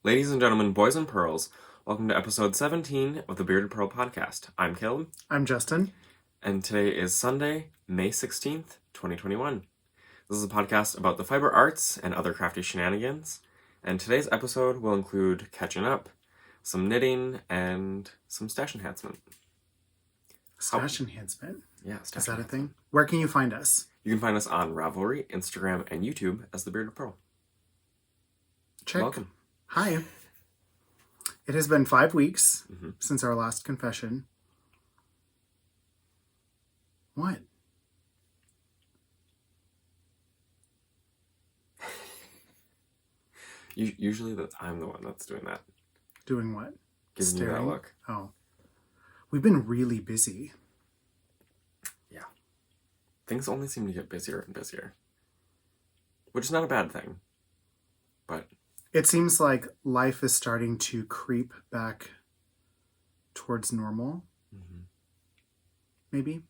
Ladies and gentlemen, boys and pearls, welcome to episode 17 of the Bearded Purl Podcast. I'm Caleb. I'm Justin. And today is Sunday, May 16th, 2021. This is a podcast about the fiber arts and other crafty shenanigans. And today's episode will include catching up, some knitting, and some stash enhancement. Stash enhancement? Yeah, stash Is that enhancement. a thing? Where can you find us? You can find us on Ravelry, Instagram, and YouTube as the Bearded Purl. Check. Welcome. Hi. It has been 5 weeks since our last confession. What? Usually I'm the one that's doing that. Doing what? Giving you that look. Oh. We've been really busy. Yeah. Things only seem to get busier and busier. Which is not a bad thing. But it seems like life is starting to creep back towards normal. Mm-hmm. Maybe.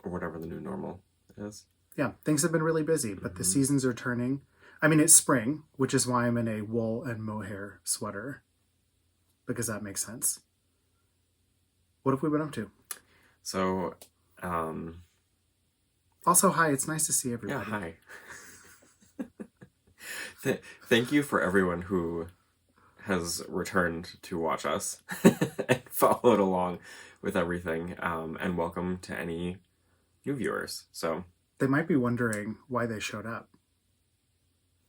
Or whatever the new normal is. Yeah, things have been really busy, but the seasons are turning. I mean, it's spring, which is why I'm in a wool and mohair sweater. Because that makes sense. What have we been up to? So, Also, hi, it's nice to see everybody. Yeah, hi. Thank you for everyone who has returned to watch us and followed along with everything. And welcome to any new viewers. So they might be wondering why they showed up.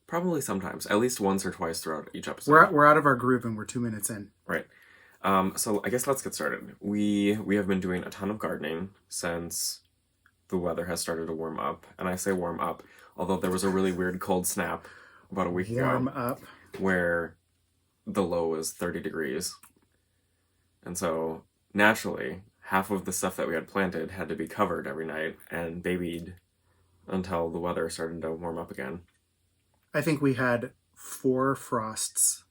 Probably sometimes, at least once or twice throughout each episode. We're out of our groove and we're 2 minutes in. Right. So I guess let's get started. We have been doing a ton of gardening since the weather has started to warm up. And I say warm up, although there was a really weird cold snap about a week ago. Warm up. Where the low was 30 degrees. And so, naturally, half of the stuff that we had planted had to be covered every night and babied until the weather started to warm up again. I think we had 4 frosts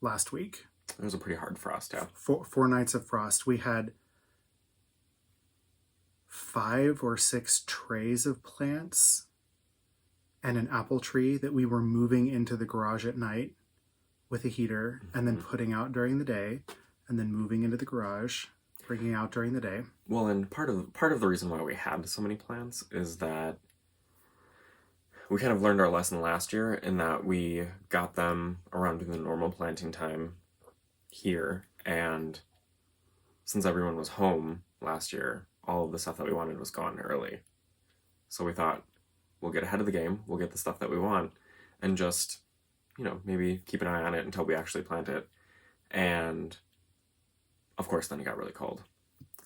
last week. It was a pretty hard frost, yeah. 4 nights of frost. We had 5 or 6 trays of plants and an apple tree that we were moving into the garage at night with a heater and then putting out during the day and then moving into the garage, bringing out during the day. Well, and part of the reason why we had so many plants is that we kind of learned our lesson last year in that we got them around the normal planting time here, and since everyone was home last year, all of the stuff that we wanted was gone early. So we thought, we'll get ahead of the game, we'll get the stuff that we want, and just, maybe keep an eye on it until we actually plant it. And, of course, then it got really cold.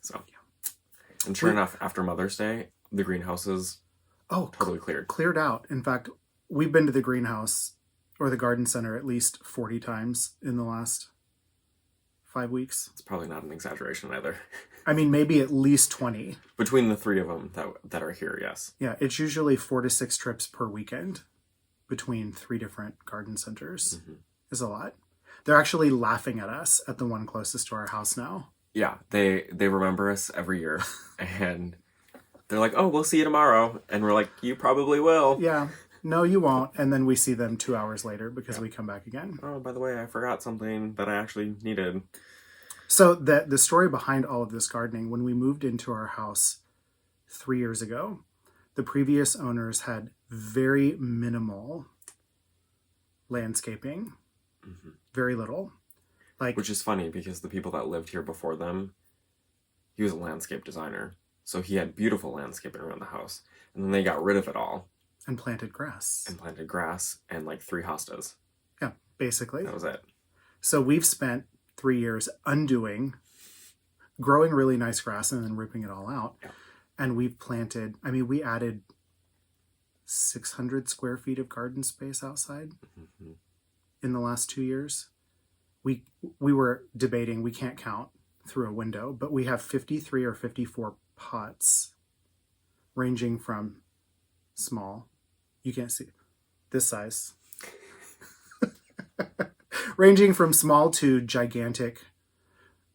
So, and sure enough, after Mother's Day, the greenhouses totally cleared. Cleared out. In fact, we've been to the greenhouse or the garden center at least 40 times in the last 5 weeks. It's probably not an exaggeration either. I mean, maybe at least 20. Between the 3 of them that are here, yes. Yeah, it's usually 4 to 6 trips per weekend between 3 different garden centers. Is a lot. They're actually laughing at us at the one closest to our house now. Yeah, they remember us every year. And they're like, oh, we'll see you tomorrow. And we're like, you probably will. Yeah. No, you won't. And then we see them 2 hours later because we come back again. Oh, by the way, I forgot something that I actually needed. So the story behind all of this gardening, when we moved into our house 3 years ago, the previous owners had very minimal landscaping. Very little. Which is funny because the people that lived here before them, he was a landscape designer. So he had beautiful landscaping around the house. And then they got rid of it all. And planted grass. And like 3 hostas. Yeah, basically. That was it. So we've spent 3 years growing really nice grass and then ripping it all out. Yeah. And we've planted, we added 600 square feet of garden space outside in the last 2 years. We were debating, we can't count through a window, but we have 53 or 54 pots ranging from small, you can't see, this size, ranging from small to gigantic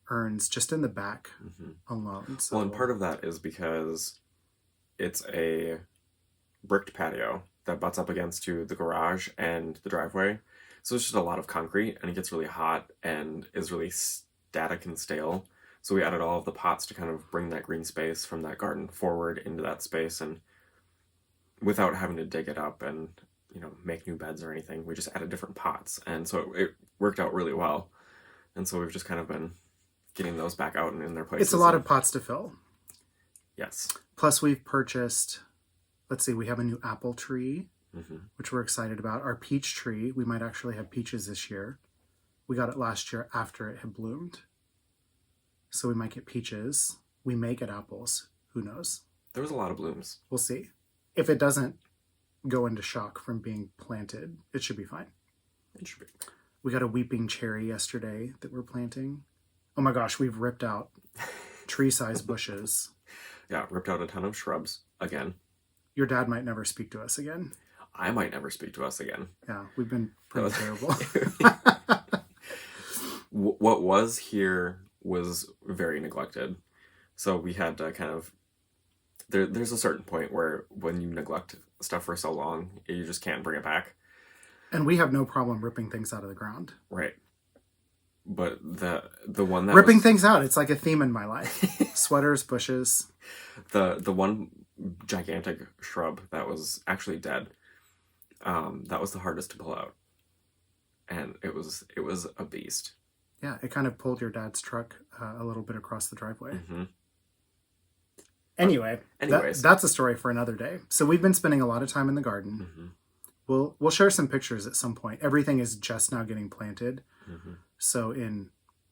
urns just in the back alone. So, well, and part of that is because it's a bricked patio that butts up against to the garage and the driveway. So it's just a lot of concrete, and it gets really hot and is really static and stale. So we added all of the pots to kind of bring that green space from that garden forward into that space, and without having to dig it up and, make new beds or anything, we just added different pots. And so it worked out really well. And so we've just kind of been getting those back out and in their places. It's a lot of pots to fill. Yes. Plus we've purchased, let's see, we have a new apple tree, Mm-hmm. which we're excited about. Our peach tree, we might actually have peaches this year. We got it last year after it had bloomed. So we might get peaches. We may get apples. Who knows? There was a lot of blooms. We'll see. If it doesn't go into shock from being planted, it should be fine. It should be. We got a weeping cherry yesterday that we're planting. Oh my gosh, we've ripped out tree-sized bushes. Yeah, ripped out a ton of shrubs again. Your dad might never speak to us again. I might never speak to us again. Yeah, we've been pretty terrible. What was here was very neglected. So we had to kind of... There's a certain point where when you neglect stuff for so long, you just can't bring it back. And we have no problem ripping things out of the ground. Right. But the one that ripping things out, it's like a theme in my life. Sweaters, bushes. The one gigantic shrub that was actually dead, that was the hardest to pull out. And it was a beast. Yeah, it kind of pulled your dad's truck a little bit across the driveway. Mm-hmm. Anyway, Anyways. That's a story for another day. So we've been spending a lot of time in the garden. Mm-hmm. We'll share some pictures at some point. Everything is just now getting planted. Mm-hmm. So in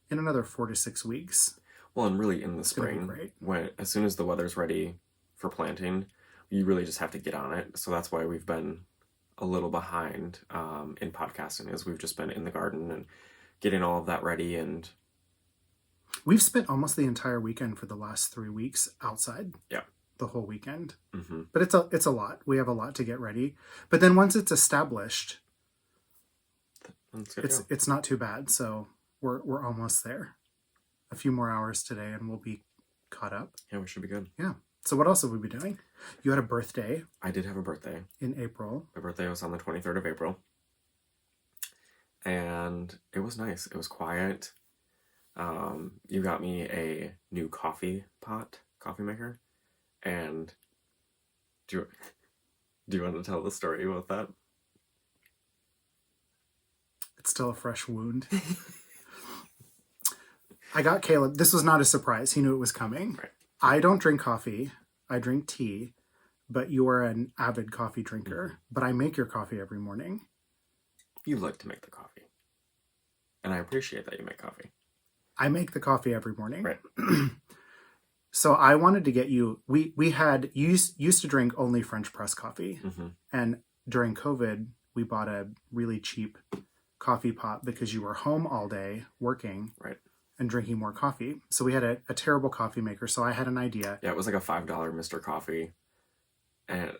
another 4 to 6 weeks. Well, and really in the spring, as soon as the weather's ready for planting, you really just have to get on it. So that's why we've been a little behind in podcasting, is we've just been in the garden and getting all of that ready. And we've spent almost the entire weekend for the last 3 weeks outside. Yeah. The whole weekend. Mm-hmm. But it's a lot. We have a lot to get ready. But then once it's established, it's not too bad. So we're almost there. A few more hours today and we'll be caught up. Yeah, we should be good. Yeah. So what else have we been doing? You had a birthday. I did have a birthday. In April. My birthday was on the 23rd of April. And it was nice. It was quiet. You got me a new coffee maker. And do you want to tell the story about that? It's still a fresh wound. I got Caleb. This was not a surprise. He knew it was coming. Right. I don't drink coffee. I drink tea. But you are an avid coffee drinker. Mm-hmm. But I make your coffee every morning. You like to make the coffee. And I appreciate that you make coffee. I make the coffee every morning. Right. So I wanted to get you... We used to drink only French press coffee. Mm-hmm. And during COVID, we bought a really cheap coffee pot because you were home all day working. Right. And drinking more coffee. So we had a terrible coffee maker. So I had an idea. Yeah, it was like a $5 Mr. Coffee. And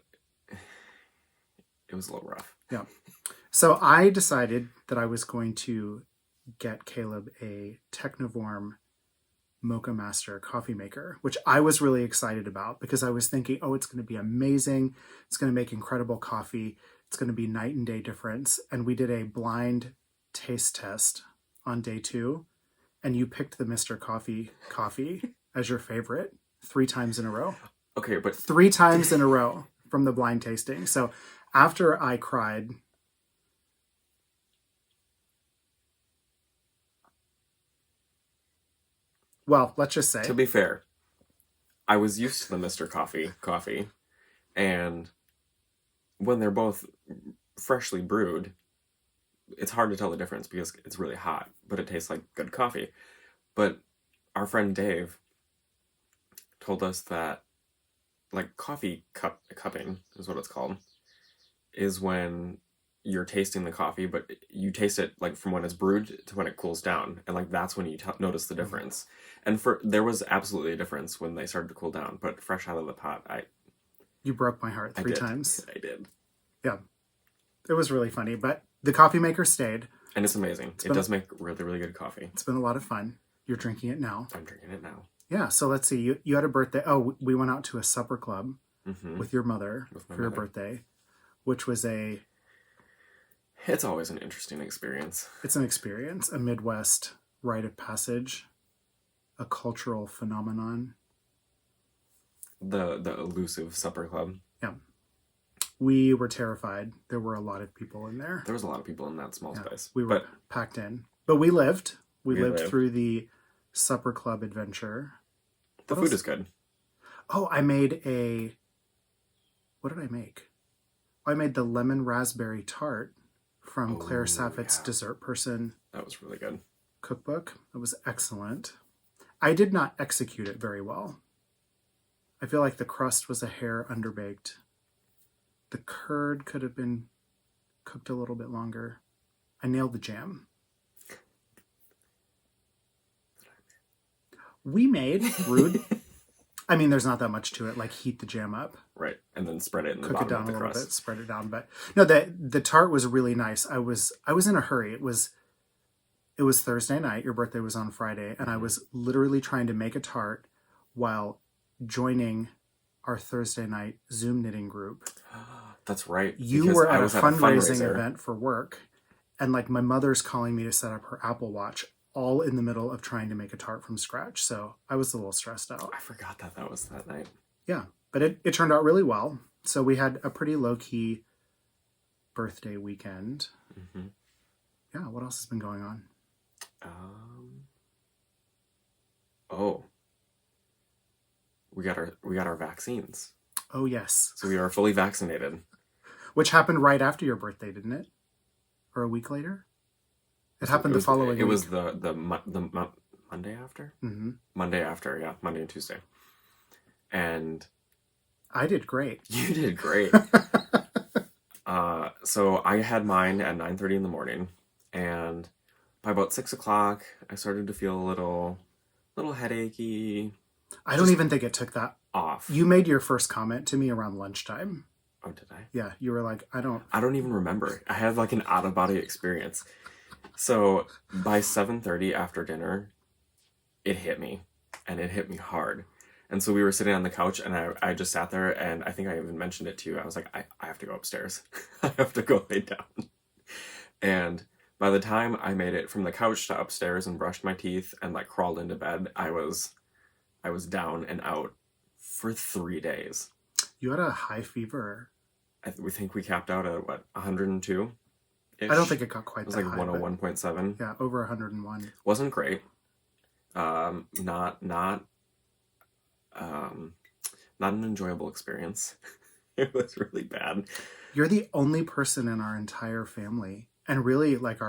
it was a little rough. Yeah. So I decided that I was going to get Caleb a Technivorm Mocha Master coffee maker, which I was really excited about because I was thinking, oh, it's going to be amazing. It's going to make incredible coffee. It's going to be night and day difference. And we did a blind taste test on day 2. And you picked the Mr. Coffee as your favorite 3 times in a row. Okay, but 3 times in a row from the blind tasting. So after I cried, well, let's just say, to be fair, I was used to the Mr. Coffee, and when they're both freshly brewed, it's hard to tell the difference because it's really hot, but it tastes like good coffee. But our friend Dave told us that, like, coffee cupping is what it's called, is when you're tasting the coffee, but you taste it, like, from when it's brewed to when it cools down, and, like, that's when you notice the difference. And there was absolutely a difference when they started to cool down, but fresh out of the pot, you broke my heart 3 times. I did. Yeah. It was really funny, but the coffee maker stayed. And it's amazing. It does make really, really good coffee. It's been a lot of fun. You're drinking it now. I'm drinking it now. Yeah, so let's see. You had a birthday. Oh, we went out to a supper club Mm-hmm. with your mother for your birthday, which was a It's always an interesting experience. It's an experience, a Midwest rite of passage, a cultural phenomenon. The elusive supper club. Yeah. We were terrified. There were a lot of people in there. There was a lot of people in that small space. We were packed in. But we lived. We lived through the supper club adventure. The food is good. Oh, I made a... What did I make? I made the lemon raspberry tart from Claire Saffit's Dessert Person. That was really good. Cookbook. It was excellent. I did not execute it very well. I feel like the crust was a hair underbaked. The curd could have been cooked a little bit longer. I nailed the jam. We made rude. I mean, there's not that much to it. Like heat the jam up, right, and then spread it in the cook bottom it down of the a little crust. bit, spread it down. But no, the tart was really nice. I was in a hurry. It was Thursday night. Your birthday was on Friday, and I was literally trying to make a tart while joining our Thursday night Zoom knitting group. That's right. You were at a fundraising event for work, and like my mother's calling me to set up her Apple Watch, all in the middle of trying to make a tart from scratch. So I was a little stressed out. I forgot that was that night. Yeah, but it turned out really well. So we had a pretty low-key birthday weekend. Mm-hmm. Yeah, what else has been going on? We got our vaccines. Oh, yes. So we are fully vaccinated. Which happened right after your birthday, didn't it? Or a week later? It happened the following week. It was the Monday after? Mm-hmm. Monday after, yeah. Monday and Tuesday. And... I did great. You did great. So I had mine at 9:30 in the morning. And by about 6 o'clock, I started to feel a little headachy. I don't even think it took that off. You made your first comment to me around lunchtime. Oh, did I? Yeah, you were like, I don't even remember. I had like an out-of-body experience. So by 7:30 after dinner, it hit me. And it hit me hard. And so we were sitting on the couch, and I just sat there, and I think I even mentioned it to you. I was like, I have to go upstairs. I have to go lay down. And by the time I made it from the couch to upstairs and brushed my teeth and like crawled into bed, I was down and out for 3 days. You had a high fever. We think we capped out at, 102? I don't think it got quite that high. It was like 101.7. Yeah, over 101. Wasn't great. Not an enjoyable experience. It was really bad. You're the only person in our entire family, and really like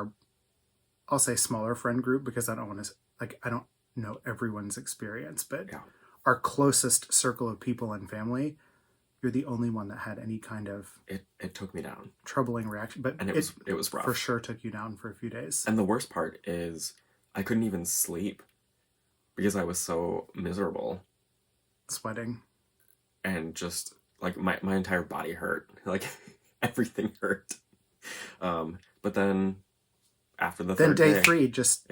I'll say smaller friend group, because I don't know everyone's experience, but yeah. Our closest circle of people and family, you're the only one that had any kind of it took me down. Troubling reaction, but it was rough. For sure took you down for a few days. And the worst part is I couldn't even sleep because I was so miserable. Sweating. And just like my entire body hurt. Like everything hurt. But then after the third day, day 3 just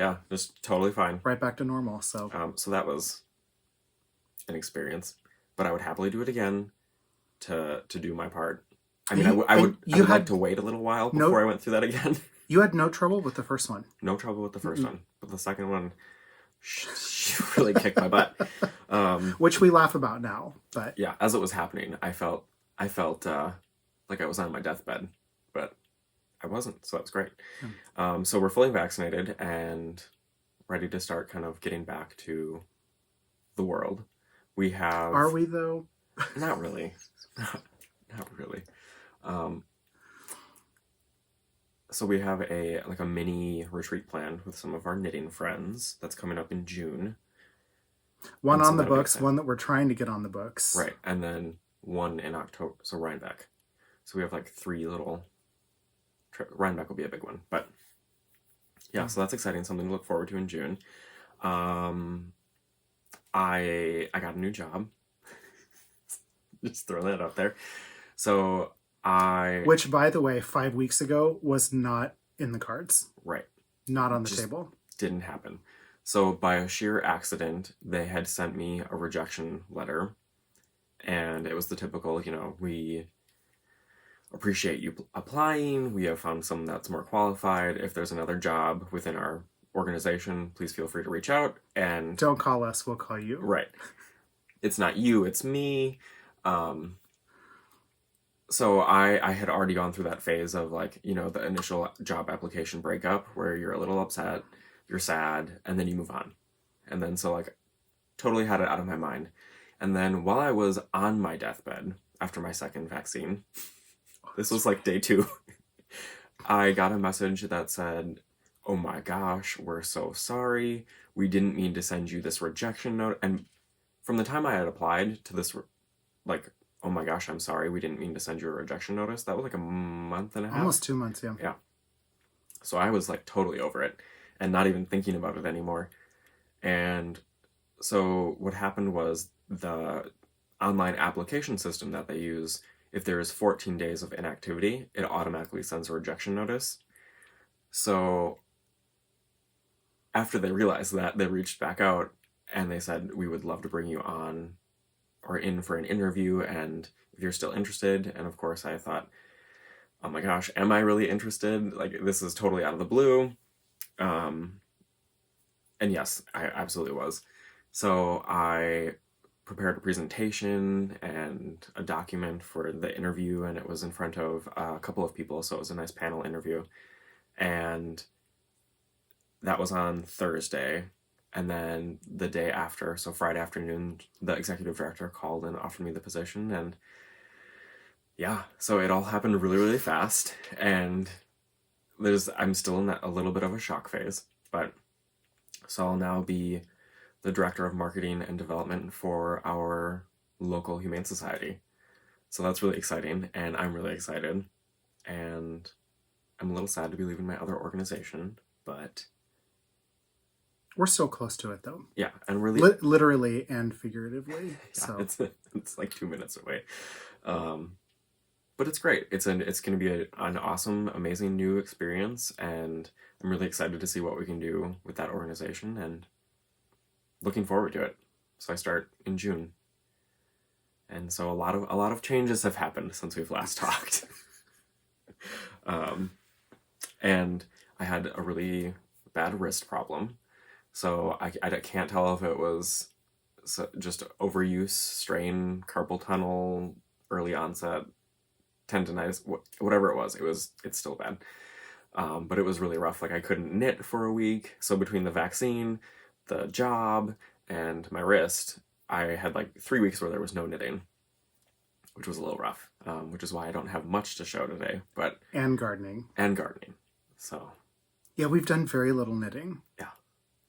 totally fine. Right back to normal. So so that was an experience. But I would happily do it again to do my part. I mean, I would like to wait a little while before I went through that again. You had no trouble with the first one? No trouble with the first one. But the second one, she really kicked my butt. Which we laugh about now. But yeah, as it was happening, I felt like I was on my deathbed. But I wasn't, so that was great. So we're fully vaccinated and ready to start kind of getting back to the world. We have... Are we, though? Not really. Not really. So we have a mini retreat plan with some of our knitting friends that's coming up in June. One on the books, one that we're trying to get on the books. Right, and then one in October, so Rhinebeck. So we have like 3 little... Rhinebeck will be a big one, but yeah, so that's exciting, something to look forward to in June. I got a new job. Just throw that out there. So Which, by the way, 5 weeks ago was not in the cards. Right. Not on the table. Didn't happen. So by a sheer accident, they had sent me a rejection letter. And it was the typical, we appreciate you applying. We have found someone that's more qualified. If there's another job within our organization, please feel free to reach out. And don't call us, we'll call you. Right. It's not you, it's me. So I had already gone through that phase of like, you know, the initial job application breakup where you're a little upset, you're sad, and then you move on. And then so like totally had it out of my mind. And then while I was on my deathbed after my second vaccine, this was like day 2, I got a message that said, "Oh my gosh, we're so sorry. We didn't mean to send you this rejection note." And from the time I had applied to this, like, "Oh my gosh, I'm sorry, we didn't mean to send you a rejection notice," that was like a month and a half. Almost 2 months, yeah. Yeah. So I was like totally over it and not even thinking about it anymore. And so what happened was the online application system that they use, if there is 14 days of inactivity, it automatically sends a rejection notice. So after they realized that, they reached back out and they said, "We would love to bring you on or in for an interview, and if you're still interested." And of course I thought, oh my gosh, am I really interested? Like, this is totally out of the blue. And yes, I absolutely was. So I prepared a presentation and a document for the interview, and it was in front of a couple of people, so it was a nice panel interview. And that was on Thursday. And then the day after, so Friday afternoon, the executive director called and offered me the position. And yeah, so it all happened really, really fast. And I'm still in that a little bit of a shock phase. But so I'll now be the director of marketing and development for our local Humane Society. So that's really exciting, and I'm really excited. And I'm a little sad to be leaving my other organization, but we're so close to it, though. Yeah, and really, literally and figuratively. Yeah, so it's like 2 minutes away, but it's great. It's going to be an awesome, amazing new experience, and I'm really excited to see what we can do with that organization, and looking forward to it. So I start in June, and so a lot of changes have happened since we've last talked. And I had a really bad wrist problem. So I can't tell if it was just overuse, strain, carpal tunnel, early onset, tendonitis, whatever it was. It's still bad. But it was really rough. Like, I couldn't knit for a week. So between the vaccine, the job, and my wrist, I had like 3 weeks where there was no knitting, which was a little rough, which is why I don't have much to show today. And gardening. So yeah, we've done very little knitting. Yeah,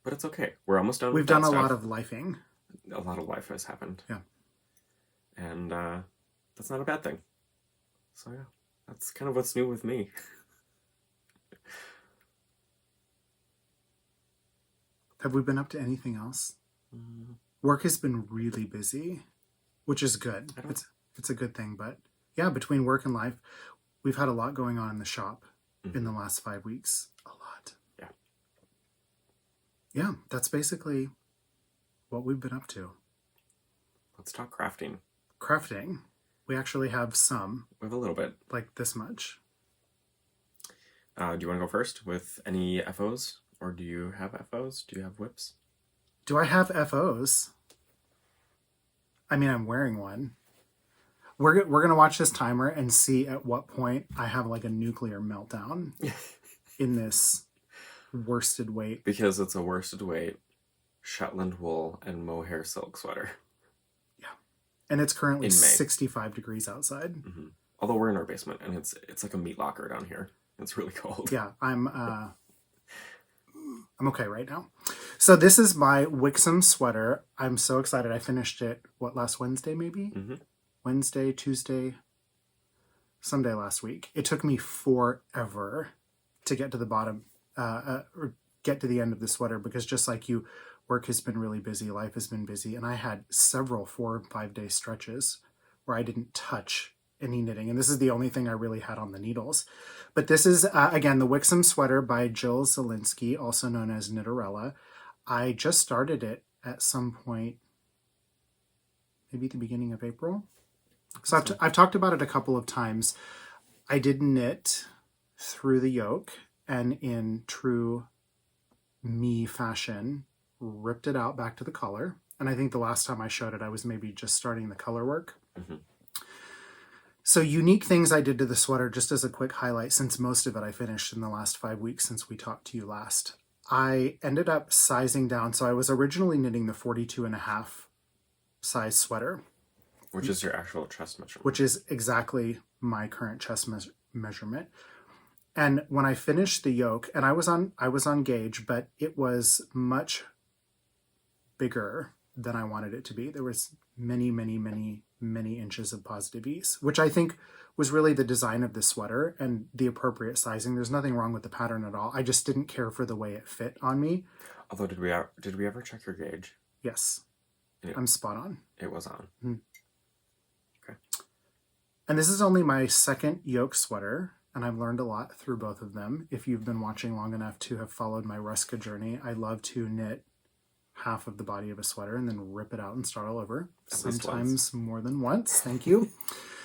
but it's okay. We're almost done. We've done a lot of lifing. A lot of life has happened. Yeah, and that's not a bad thing. So yeah, that's kind of what's new with me. Have we been up to anything else? Work has been really busy, which is good. It's a good thing, but yeah, between work and life, we've had a lot going on in the shop in the last 5 weeks. A lot. Yeah. Yeah, that's basically what we've been up to. Let's talk crafting. Crafting. We actually have some. We have a little bit. Like this much. Do you want to go first with any FOs? Or do you have FOs? Do you have whips? Do I have FOs? I mean, I'm wearing one. We're going to watch this timer and see at what point I have like a nuclear meltdown in this worsted weight. Because it's a worsted weight, Shetland wool, and mohair silk sweater. Yeah. And it's currently 65 degrees outside. Mm-hmm. Although we're in our basement and it's like a meat locker down here. It's really cold. Yeah, I'm okay right now. So this is my Wixom sweater. I'm so excited. I finished it, last Wednesday maybe? Mm-hmm. Wednesday, Tuesday, someday last week. It took me forever to get to the bottom, or get to the end of the sweater, because just like you, work has been really busy, life has been busy, and I had several 4 and 5 day stretches where I didn't touch any knitting, and this is the only thing I really had on the needles. But this is, again, the Wixom sweater by Jill Zielinski, also known as Knitterella. I just started it at some point, maybe the beginning of April. So I've talked about it a couple of times. I did knit through the yoke and in true me fashion, ripped it out back to the collar. And I think the last time I showed it, I was maybe just starting the color work. Mm-hmm. So unique things I did to the sweater, just as a quick highlight, since most of it I finished in the last 5 weeks since we talked to you last. I ended up sizing down. So I was originally knitting the 42.5 size sweater. Which is your actual chest measurement. Which is exactly my current chest measurement. And when I finished the yoke, and I was on gauge, but it was much bigger than I wanted it to be. There was many, many, many, many inches of positive ease, which I think was really the design of the sweater and the appropriate sizing. There's nothing wrong with the pattern at all. I just didn't care for the way it fit on me. Although, did we ever check your gauge? Yes. Yeah. I'm spot on. It was on. Mm-hmm. Okay. And this is only my second yoke sweater, and I've learned a lot through both of them. If you've been watching long enough to have followed my Ruska journey, I love to knit half of the body of a sweater and then rip it out and start all over. Sometimes more than once. Thank you.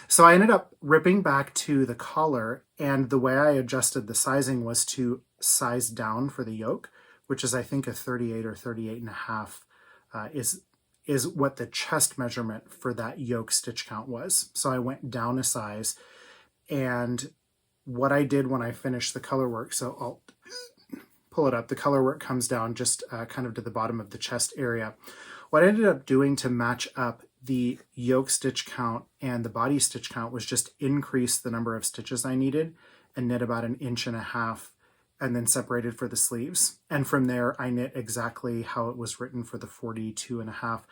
So I ended up ripping back to the collar, and the way I adjusted the sizing was to size down for the yoke, which is I think a 38 or 38.5 is what the chest measurement for that yoke stitch count was. So I went down a size, and what I did when I finished the color work, so I'll pull it up, the color work comes down just kind of to the bottom of the chest area. What I ended up doing to match up the yoke stitch count and the body stitch count was just increase the number of stitches I needed and knit about 1.5 inches and then separated for the sleeves. And from there, I knit exactly how it was written for the 42.5.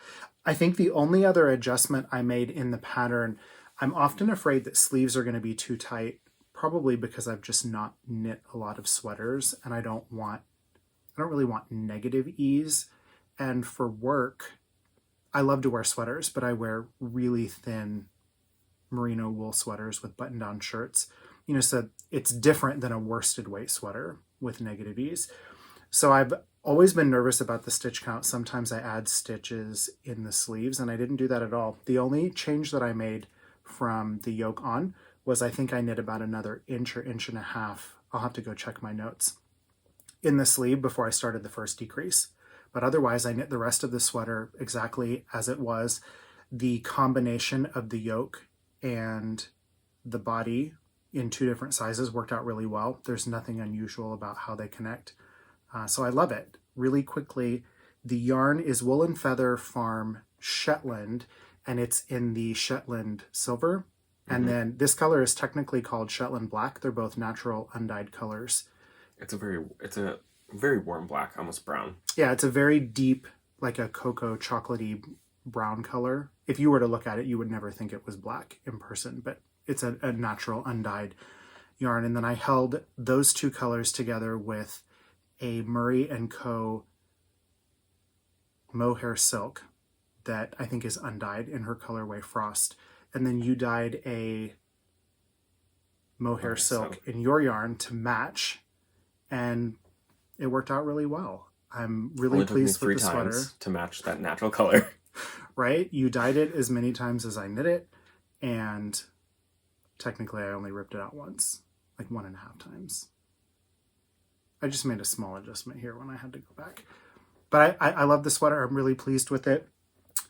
I think the only other adjustment I made in the pattern, I'm often afraid that sleeves are going to be too tight, probably because I've just not knit a lot of sweaters and I don't really want negative ease. And for work, I love to wear sweaters, but I wear really thin merino wool sweaters with button-down shirts. So it's different than a worsted weight sweater with negative ease. So I've always been nervous about the stitch count. Sometimes I add stitches in the sleeves, and I didn't do that at all. The only change that I made from the yoke on was I think I knit about another inch or 1.5 inches. I'll have to go check my notes in the sleeve before I started the first decrease. But otherwise, I knit the rest of the sweater exactly as it was. The combination of the yoke and the body in 2 different sizes worked out really well. There's nothing unusual about how they connect. So I love it. Really quickly, the yarn is Wool and Feather Farm Shetland, and it's in the Shetland Silver. Mm-hmm. And then this color is technically called Shetland Black. They're both natural undyed colors. It's a very warm black, almost brown. Yeah, it's a very deep, like a cocoa chocolatey brown color. If you were to look at it, you would never think it was black in person, but it's a natural undyed yarn. And then I held those 2 colors together with a Murray & Co. mohair silk that I think is undyed in her colorway Frost. And then you dyed a mohair silk in your yarn to match, and it worked out really well. I'm really pleased with the sweater. It took me 3 times to match that natural color. Right? You dyed it as many times as I knit it, and technically I only ripped it out once, like 1.5 times. I just made a small adjustment here when I had to go back. But I love the sweater. I'm really pleased with it.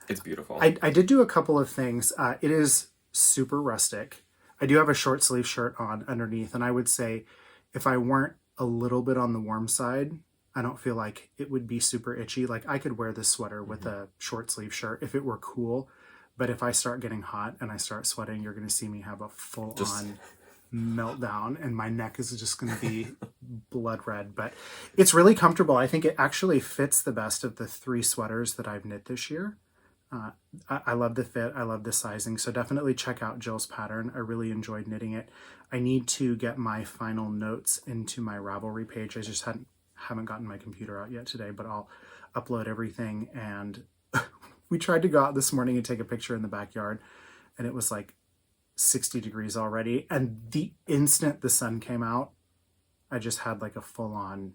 It's beautiful. I did do a couple of things. It is super rustic. I do have a short sleeve shirt on underneath, and I would say if I weren't a little bit on the warm side, I don't feel like it would be super itchy. Like I could wear this sweater with a short sleeve shirt if it were cool. But if I start getting hot and I start sweating, you're going to see me have a full on meltdown, and my neck is just going to be blood red. But it's really comfortable. I think it actually fits the best of the 3 sweaters that I've knit this year. I love the fit. I love the sizing. So definitely check out Jill's pattern. I really enjoyed knitting it. I need to get my final notes into my Ravelry page. I just haven't gotten my computer out yet today, but I'll upload everything. And we tried to go out this morning and take a picture in the backyard, and it was like 60 degrees already. And the instant the sun came out, I just had like a full-on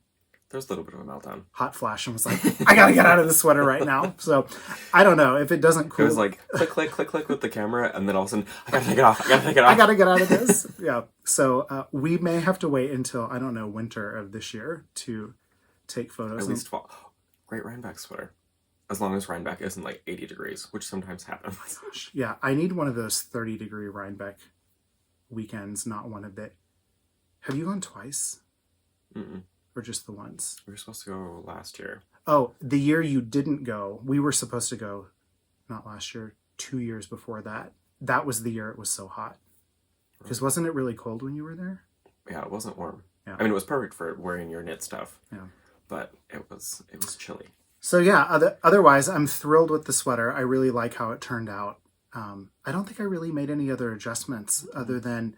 There's a little bit of a meltdown. Hot flash and was like, I gotta get out of the sweater right now. So I don't know if it doesn't cool. It was like click, click, click, click with the camera, and then all of a sudden, I gotta take it off. I gotta take it off. I gotta get out of this. Yeah. So we may have to wait until, I don't know, winter of this year to take photos. At least fall. Great Rhinebeck sweater. As long as Rhinebeck isn't like 80 degrees, which sometimes happens. Oh my gosh. Yeah, I need one of those 30-degree Rhinebeck weekends, not one of it. Have you gone twice? Mm-mm. Or just the once? We were supposed to go last year. Oh, the year you didn't go, we were supposed to go, not last year, 2 years before that. That was the year it was so hot. Because wasn't it really cold when you were there? Yeah, it wasn't warm. Yeah. I mean, it was perfect for wearing your knit stuff. Yeah. But it was chilly. So yeah, otherwise, I'm thrilled with the sweater. I really like how it turned out. I don't think I really made any other adjustments other than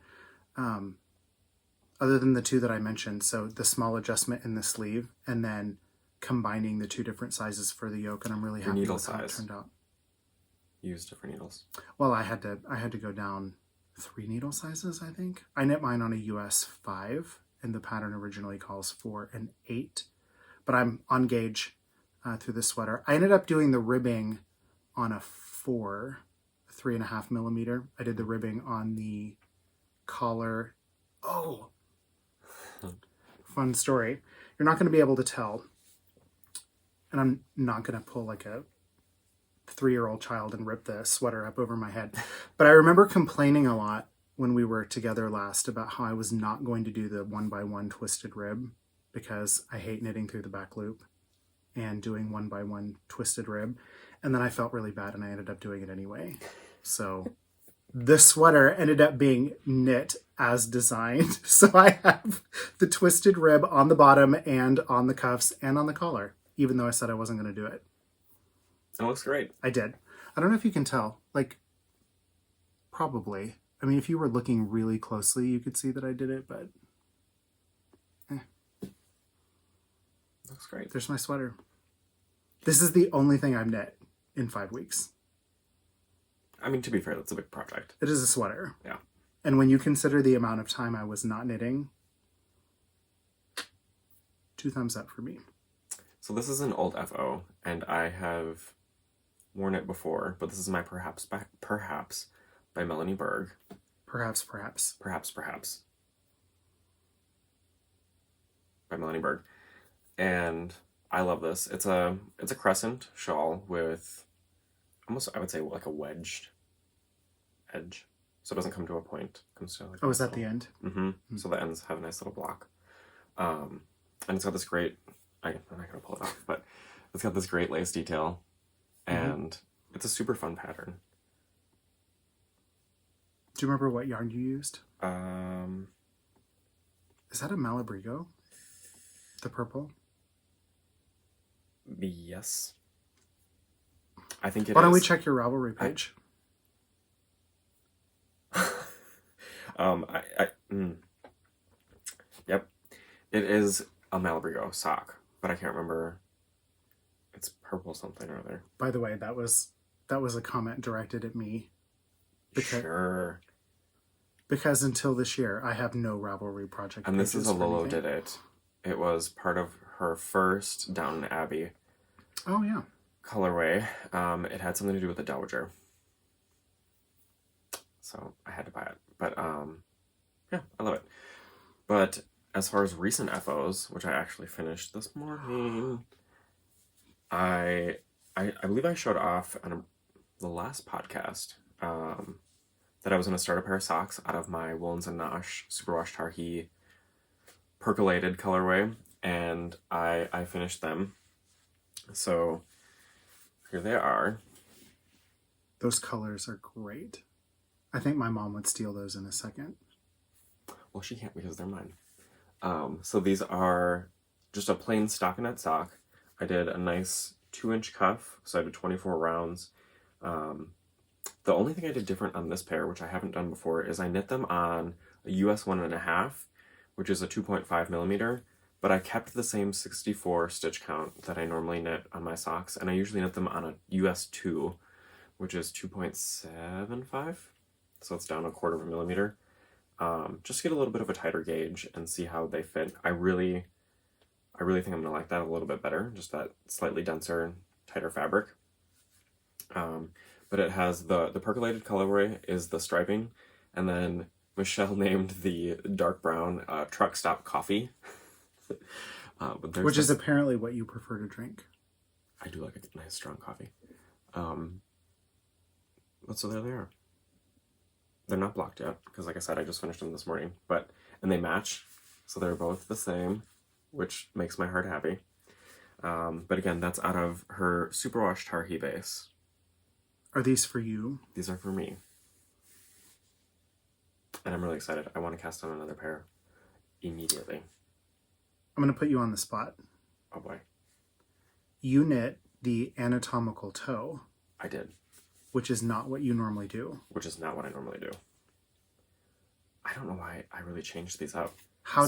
the two that I mentioned. So the small adjustment in the sleeve, and then combining the two different sizes for the yoke. And I'm really happy with how it turned out. Use different needles. Well, I had to go down 3 needle sizes, I think. I knit mine on a US 5, and the pattern originally calls for an 8. But I'm on gauge through the sweater. I ended up doing the ribbing on a 3.5 millimeter. I did the ribbing on the collar. Oh, fun story. You're not going to be able to tell. And I'm not going to pull like a 3-year-old child and rip the sweater up over my head. But I remember complaining a lot when we were together last about how I was not going to do the 1x1 twisted rib because I hate knitting through the back loop and doing 1x1 twisted rib. And then I felt really bad and I ended up doing it anyway. So the sweater ended up being knit as designed. So I have the twisted rib on the bottom and on the cuffs and on the collar, even though I said I wasn't going to do it. It looks great. I did. I don't know if you can tell. Like, probably. I mean, if you were looking really closely, you could see that I did it, but Looks great. There's my sweater. This is the only thing I've knit in 5 weeks. I mean, to be fair, that's a big project. It is a sweater. Yeah. And when you consider the amount of time I was not knitting, 2 thumbs up for me. So this is an old FO, and I have worn it before, but this is my Perhaps by Melanie Berg. Perhaps. By Melanie Berg. And I love this. It's a crescent shawl with almost, I would say, like a wedged edge. So it doesn't come to a point. It comes to like is that the end? Mm-hmm. Mm-hmm. So the ends have a nice little block. And it's got this great, I'm not going to pull it off, but it's got this great lace detail. And it's a super fun pattern. Do you remember what yarn you used? Is that a Malabrigo? The purple? Yes. I think it is. Why don't we check your Ravelry page? Yep. It is a Malabrigo sock, but I can't remember. It's purple something or other. By the way, that was a comment directed at me. Sure. Because until this year, I have no Ravelry project. And this is a Lolo did it. It was part of her first Downton Abbey. Oh yeah. Colorway. It had something to do with the Dowager. So I had to buy it. But yeah, I love it. But as far as recent FOs, which I actually finished this morning, I believe I showed off on the last podcast that I was going to start a pair of socks out of my Woolens and Nosh Superwash Tarhi percolated colorway, and I finished them. So here they are. Those colors are great. I think my mom would steal those in a second. Well, she can't because they're mine. So these are just a plain stockinette sock. I did a nice 2-inch cuff, so I did 24 rounds. The only thing I did different on this pair, which I haven't done before, is I knit them on a US 1.5, which is a 2.5 millimeter, but I kept the same 64 stitch count that I normally knit on my socks, and I usually knit them on a US 2, which is 2.75, so it's down 1/4 millimeter. Just to get a little bit of a tighter gauge and see how they fit. I really I really think I'm going to like that a little bit better. Just that slightly denser, tighter fabric. But it has the percolated colorway is the striping. And then Michelle named the dark brown truck stop coffee. Which is apparently what you prefer to drink. I do like a nice strong coffee. But so there they are. They're not blocked yet, because like I said, I just finished them this morning. And they match, so they're both the same, which makes my heart happy. But again, that's out of her Superwash Tarhi base. Are these for you? These are for me. And I'm really excited. I want to cast on another pair immediately. I'm going to put you on the spot. Oh boy. You knit the anatomical toe. I did. Which is not what you normally do. Which is not what I normally do. I don't know why I really changed these up. How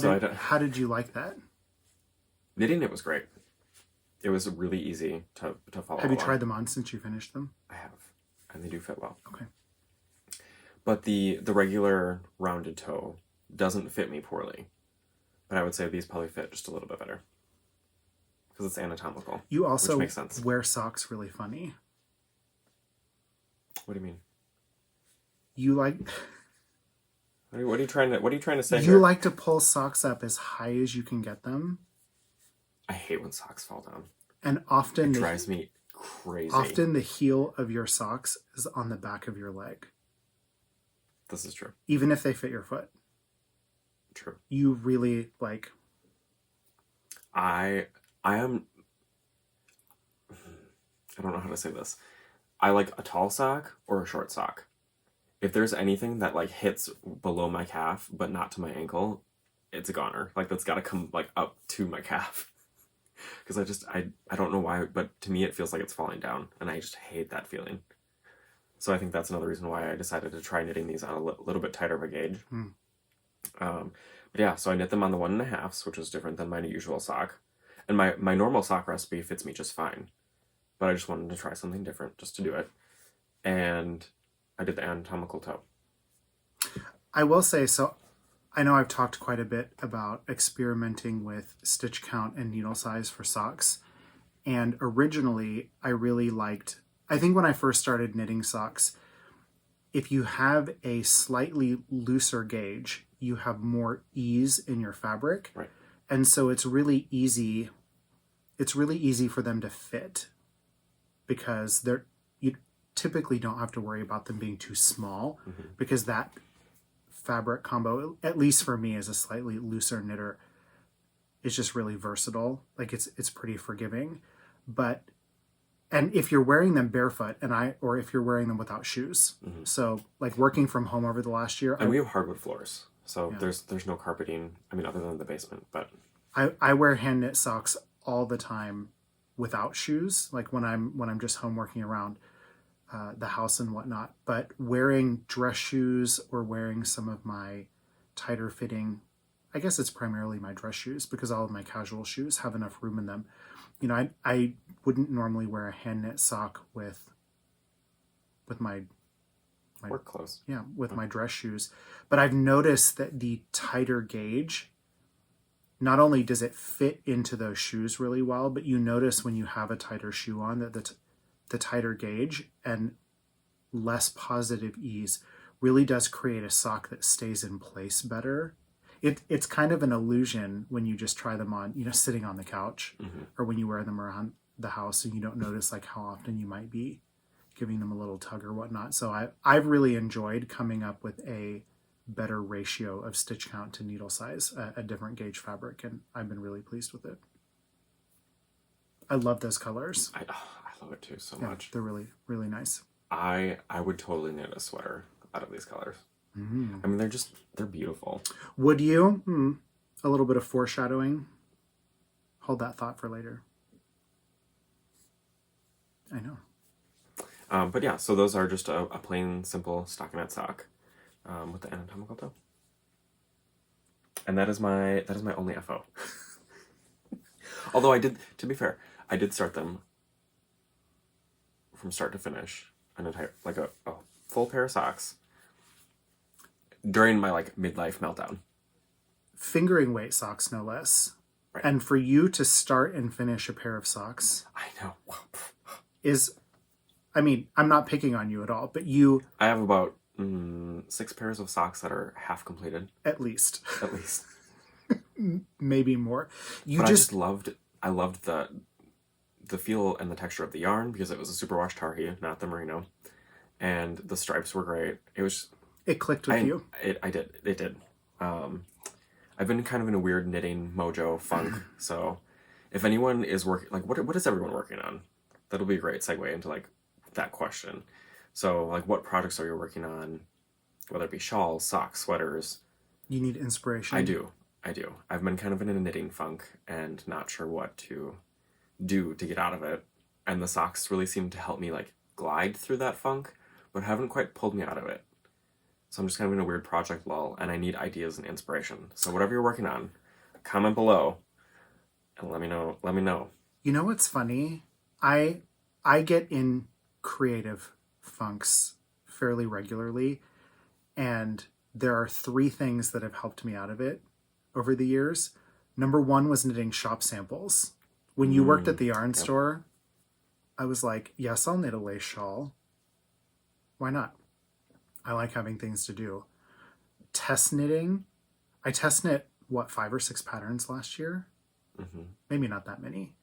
did you like that? Knitting it was great. It was really easy to follow. Have you tried them on since you finished them? I have. And they do fit well. Okay. But the regular rounded toe doesn't fit me poorly. But I would say these probably fit just a little bit better. Because it's anatomical. You also which makes sense. Wear socks really funny. What do you mean? You like... What are you trying to say You here? like to pull socks up as high as you can get them. I hate when socks fall down. And often... It drives me crazy. Often the heel of your socks is on the back of your leg. This is true. Even if they fit your foot. True. You really like... I don't know how to say this. I like a tall sock or a short sock. If there's anything that like hits below my calf but not to my ankle, it's a goner. Like that's got to come like up to my calf. Because I don't know why, but to me it feels like it's falling down, and I just hate that feeling. So I think that's another reason why I decided to try knitting these on a little bit tighter of a gauge. But yeah, so I knit them on the 1.5s, which is different than my usual sock. And my normal sock recipe fits me just fine. But I just wanted to try something different just to do it. And I did the anatomical toe. I will say, so I know I've talked quite a bit about experimenting with stitch count and needle size for socks. And originally, I really liked, I think when I first started knitting socks, if you have a slightly looser gauge, you have more ease in your fabric. Right. And so it's really easy for them to fit, because you typically don't have to worry about them being too small, because that fabric combo, at least for me as a slightly looser knitter, is just really versatile. Like it's pretty forgiving. And if you're wearing them barefoot, or if you're wearing them without shoes. So like working from home over the last year. And we have hardwood floors. So yeah. There's no carpeting, other than the basement, but I wear hand knit socks all the time without shoes, like when I'm just home working around the house and whatnot. But wearing dress shoes or wearing some of my tighter fitting, I guess it's primarily my dress shoes, because all of my casual shoes have enough room in them. I wouldn't normally wear a hand knit sock with my work clothes. Yeah, with my dress shoes. But I've noticed that the tighter gauge, not only does it fit into those shoes really well, but you notice when you have a tighter shoe on that the tighter gauge and less positive ease really does create a sock that stays in place better. It's kind of an illusion when you just try them on, sitting on the couch, or when you wear them around the house and you don't notice like how often you might be giving them a little tug or whatnot. So I've really enjoyed coming up with a better ratio of stitch count to needle size, a different gauge fabric, and I've been really pleased with it. I love those colors. I love it too so much. They're really, really nice. I would totally knit a sweater out of these colors. They're beautiful. Would you? A little bit of foreshadowing. Hold that thought for later. I know. But yeah, so those are just a plain, simple stockinette sock with the anatomical toe. And that is my only FO. Although to be fair, I did start them from start to finish, an entire, like a full pair of socks during my midlife meltdown. Fingering weight socks, no less. Right. And for you to start and finish a pair of socks I know. is, I mean, I'm not picking on you at all, but I have about 6 pairs of socks that are half completed. at least, At least. maybe more. But I loved the feel and the texture of the yarn because it was a superwash tarhi, not the merino. And the stripes were great. It clicked with you. It did. I've been kind of in a weird knitting mojo funk. So if anyone is working, like, what is everyone working on? That'll be a great segue into like that question. So like, what projects are you working on? Whether it be shawls, socks, sweaters. You need inspiration. I do. I've been kind of in a knitting funk and not sure what to do to get out of it. And the socks really seem to help me like glide through that funk, but haven't quite pulled me out of it. So I'm just kind of in a weird project lull, and I need ideas and inspiration. So whatever you're working on, comment below and let me know. You know what's funny? I get in creative funks fairly regularly, and there are 3 things that have helped me out of it over the years. Number 1 was knitting shop samples. When you worked at the yarn store, I was like, yes, I'll knit a lace shawl. Why not? I like having things to do. Test knitting. I test knit, 5 or 6 patterns last year? Mm-hmm. Maybe not that many.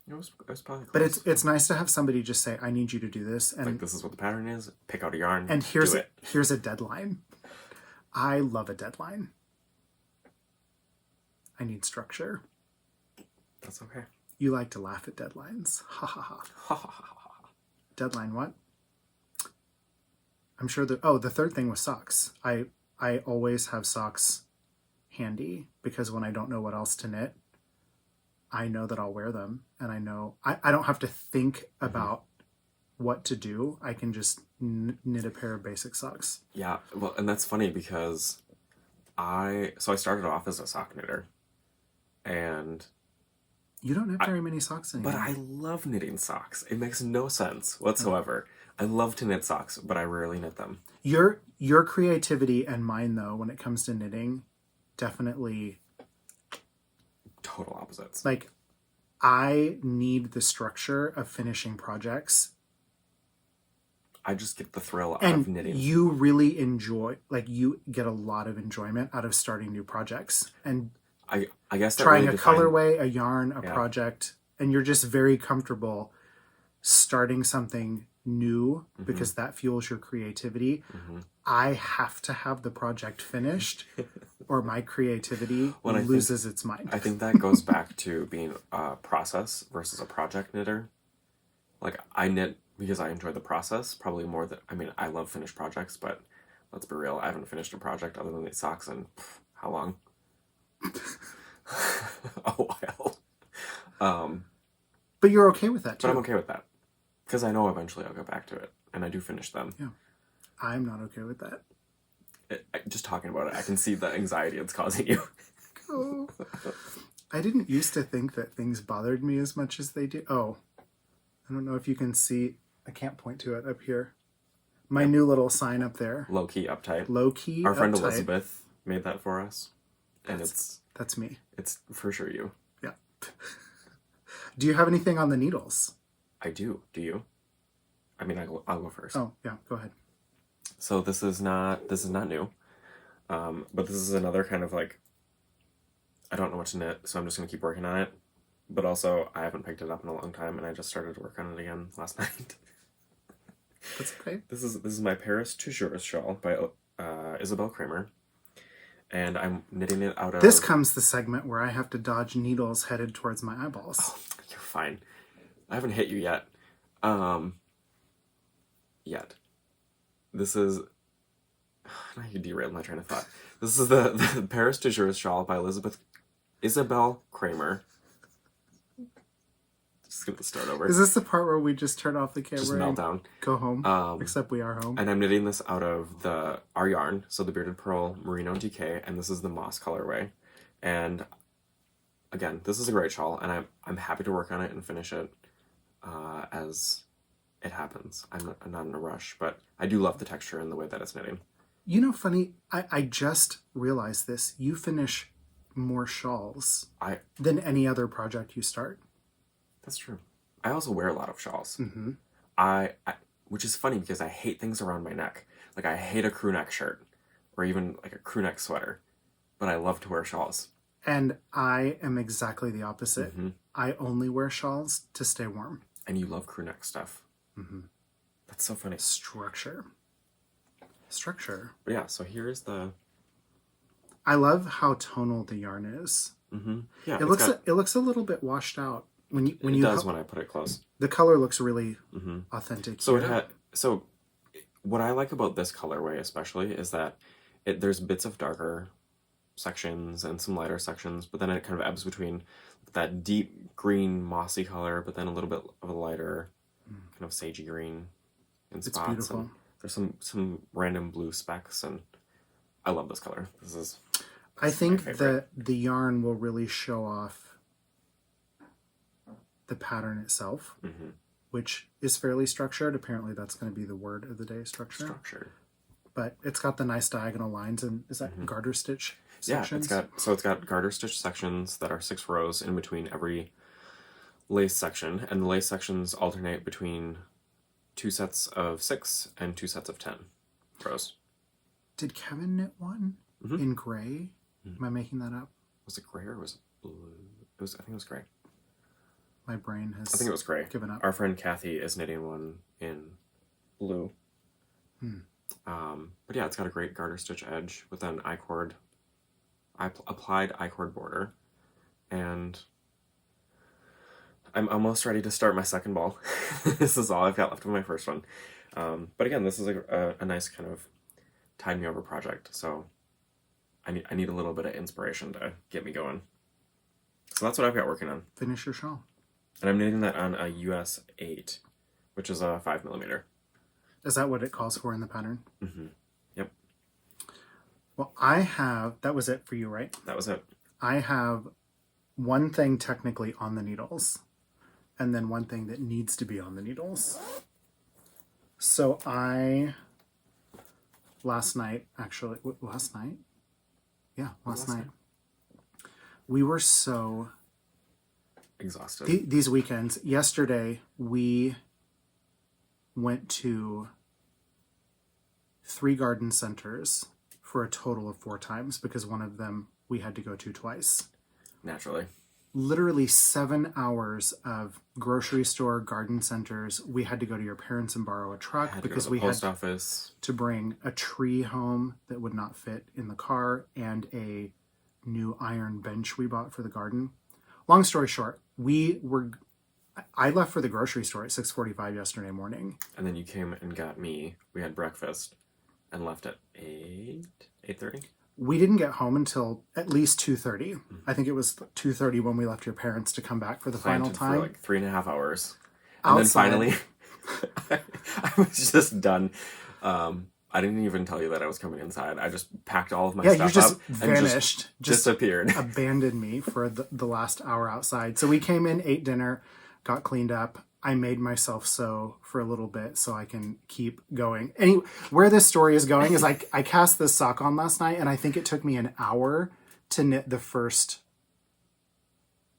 It was probably close. But it's nice to have somebody just say, I need you to do this. And like, this is what the pattern is. Pick out a yarn. And here's do it. Here's a deadline. I love a deadline. I need structure. That's okay. You like to laugh at deadlines. Ha ha ha. Deadline what? I'm sure that, the third thing was socks. I always have socks handy because when I don't know what else to knit, I know that I'll wear them, and I know I don't have to think about what to do. I can just knit a pair of basic socks. Yeah, well, and that's funny because I started off as a sock knitter, and you don't knit very many socks anymore. But I love knitting socks. It makes no sense whatsoever. I love to knit socks, but I rarely knit them. Your creativity and mine, though, when it comes to knitting, definitely total opposites. Like, I need the structure of finishing projects. I just get the thrill out and of knitting. You really enjoy, like, you get a lot of enjoyment out of starting new projects and I guess that trying really a colorway, a yarn, a project, and you're just very comfortable starting something new because that fuels your creativity. I have to have the project finished or my creativity loses its mind. I think that goes back to being a process versus a project knitter. Like, I knit because I enjoy the process probably more than, I love finished projects, but let's be real, I haven't finished a project other than these socks in how long? A while. But you're okay with that too. But I'm okay with that because I know eventually I'll go back to it and I do finish them. Yeah. I'm not okay with that. Just talking about it, I can see the anxiety it's causing you. Oh. I didn't used to think that things bothered me as much as they do. Oh, I don't know if you can see. I can't point to it up here. My new little sign up there. Low key uptight. Low key. Our friend uptight. Elizabeth made that for us, and that's me. It's for sure you. Yeah. Do you have anything on the needles? I do. Do you? I'll go first. Oh yeah, go ahead. So this is not new, but this is another kind of like, I don't know what to knit, so I'm just gonna keep working on it. But also, I haven't picked it up in a long time, and I just started to work on it again last night. That's okay. This is my Paris Toujours shawl by Isabel Kramer, and I'm knitting it out of. This comes the segment where I have to dodge needles headed towards my eyeballs. Oh, you're fine. I haven't hit you yet. This is. Now you derailed my train of thought. This is the Paris Toujours shawl by Isabel Kramer. Just gonna start over. Is this the part where we just turn off the camera just melt down, go home? Except we are home. And I'm knitting this out of our yarn, so the Bearded Purl Merino DK, and this is the moss colorway. And again, this is a great shawl, and I'm happy to work on it and finish it as it happens. I'm not in a rush, but I do love the texture and the way that it's knitting. You know, funny, I just realized this. You finish more shawls I than any other project you start. That's true. I also wear a lot of shawls. Mm-hmm. I which is funny because I hate things around my neck. Like I hate a crew neck shirt or even like a crew neck sweater, but I love to wear shawls. And I am exactly the opposite. Mm-hmm. I only wear shawls to stay warm. And you love crew neck stuff. Mm-hmm. That's so funny. Structure. But yeah, so here's the... I love how tonal the yarn is. Mm-hmm. Yeah, it looks a little bit washed out when you when I put it close. The color looks really Mm-hmm. authentic. So what I like about this colorway especially is that there's bits of darker sections and some lighter sections, but then it kind of ebbs between that deep green mossy color, but then a little bit of a lighter kind of sagey green in spots. It's beautiful. And there's some random blue specks, and I love this color. I think that the yarn will really show off the pattern itself, which is fairly structured. Apparently that's going to be the word of the day, structured. But it's got the nice diagonal lines, and is that garter stitch sections? Yeah, it's got garter stitch sections that are 6 rows in between every lace section, and the lace sections alternate between 2 sets of 6 and 2 sets of 10 rows. Did Kevin knit one in gray? Am I making that up? Was it gray or was it blue? I think it was gray. My brain has I think it was gray. Given up. Our friend Kathy is knitting one in blue. But yeah, it's got a great garter stitch edge with an applied I-cord border, and I'm almost ready to start my second ball. This is all I've got left of my first one. But again, this is a nice kind of tide me over project, so I need a little bit of inspiration to get me going. So that's what I've got working on. Finish your shawl. And I'm knitting that on a US 8, which is a 5mm. Is that what it calls for in the pattern? Mm-hmm. Yep. Well, that was it for you, right? That was it. I have one thing technically on the needles, and then one thing that needs to be on the needles. So last night, we were so exhausted. These weekends. Yesterday, we went to 3 garden centers for a total of 4 times because one of them we had to go to twice. Naturally. Literally 7 hours of grocery store, garden centers. We had to go to your parents and borrow a truck because we had to bring a tree home that would not fit in the car and a new iron bench we bought for the garden. Long story short, I left for the grocery store at 6:45 yesterday morning. And then you came and got me. We had breakfast and left at 8:30. We didn't get home until at least 2:30. I think it was 2:30 when we left your parents to come back for the final time. For like 3.5 hours. And outside. Then finally, I was just done. I didn't even tell you that I was coming inside. I just packed all of my stuff up. Yeah, you just vanished. Just disappeared. Abandoned me for the last hour outside. So we came in, ate dinner, got cleaned up. I made myself sew for a little bit so I can keep going. Anyway, where this story is going is I cast this sock on last night, and I think it took me an hour to knit the first.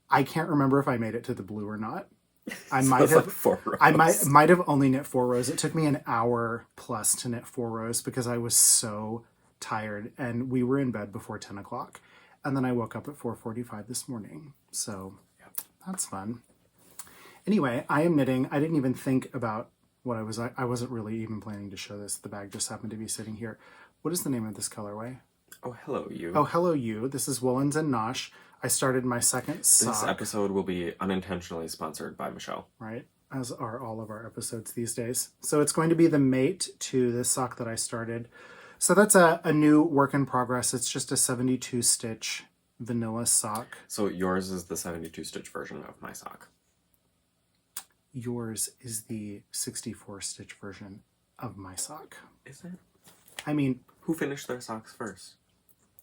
I can't remember if I made it to the blue or not. I might have. Like 4 rows. I might have only knit 4 rows. It took me an hour plus to knit 4 rows because I was so tired, and we were in bed before 10 o'clock, and then I woke up at 4:45 this morning. So that's fun. Anyway, I am knitting. I didn't even think about what I wasn't really even planning to show this. The bag just happened to be sitting here. What is the name of this colorway? Oh, hello, you. Oh, hello, you. This is Woolens and Nosh. I started my second sock. This episode will be unintentionally sponsored by Michelle. Right, as are all of our episodes these days. So it's going to be the mate to this sock that I started. So that's a new work in progress. It's just a 72 stitch vanilla sock. So yours is the 72 stitch version of my sock. Yours is the 64 stitch version of my sock. Is it? I mean, who finished their socks first?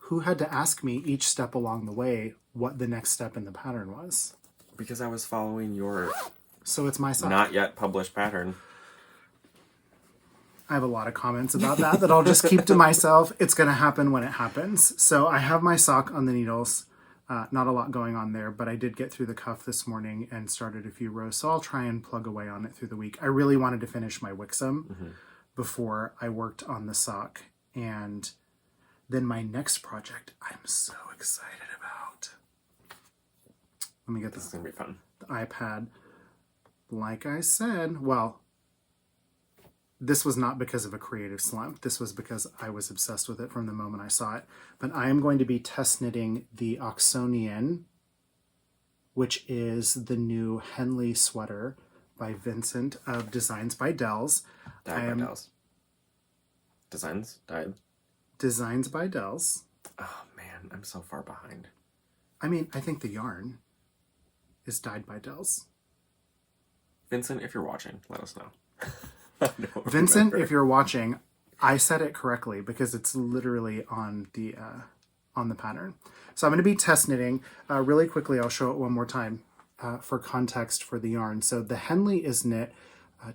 Who had to ask me each step along the way what the next step in the pattern was? Because I was following your... So it's my sock. Not yet published pattern. I have a lot of comments about that I'll just keep to myself. It's going to happen when it happens. So I have my sock on the needles. Not a lot going on there, but I did get through the cuff this morning and started a few rows, so I'll try and plug away on it through the week. I really wanted to finish my Wixom before I worked on the sock, and then my next project I'm so excited about. Let me get This is going to be fun. the iPad. Like I said, well, this was not because of a creative slump. This was because I was obsessed with it from the moment I saw it. But I am going to be test knitting the Oxonian, which is the new Henley sweater by Vincent of Designs by Dells. Dyed by Dells. Designs? Dyed? Designs by Dells. Oh, man. I'm so far behind. I mean, I think the yarn is dyed by Dells. Vincent, if you're watching, let us know. Vincent, if you're watching, I said it correctly because it's literally on the pattern. So I'm going to be test knitting. Really quickly, I'll show it one more time for context for the yarn. So the Henley is knit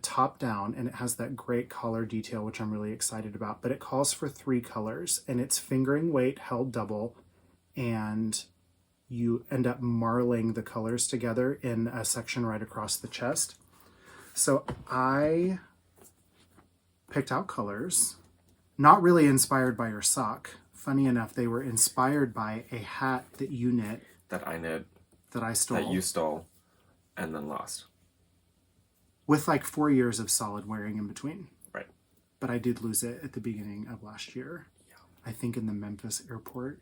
top down, and it has that great collar detail, which I'm really excited about. But it calls for 3 colors, and it's fingering weight held double, and you end up marling the colors together in a section right across the chest. So I picked out colors, not really inspired by your sock. Funny enough, they were inspired by a hat that you knit. That I knit. That I stole. That you stole and then lost. With like 4 years of solid wearing in between. Right. But I did lose it at the beginning of last year. Yeah. I think in the Memphis airport.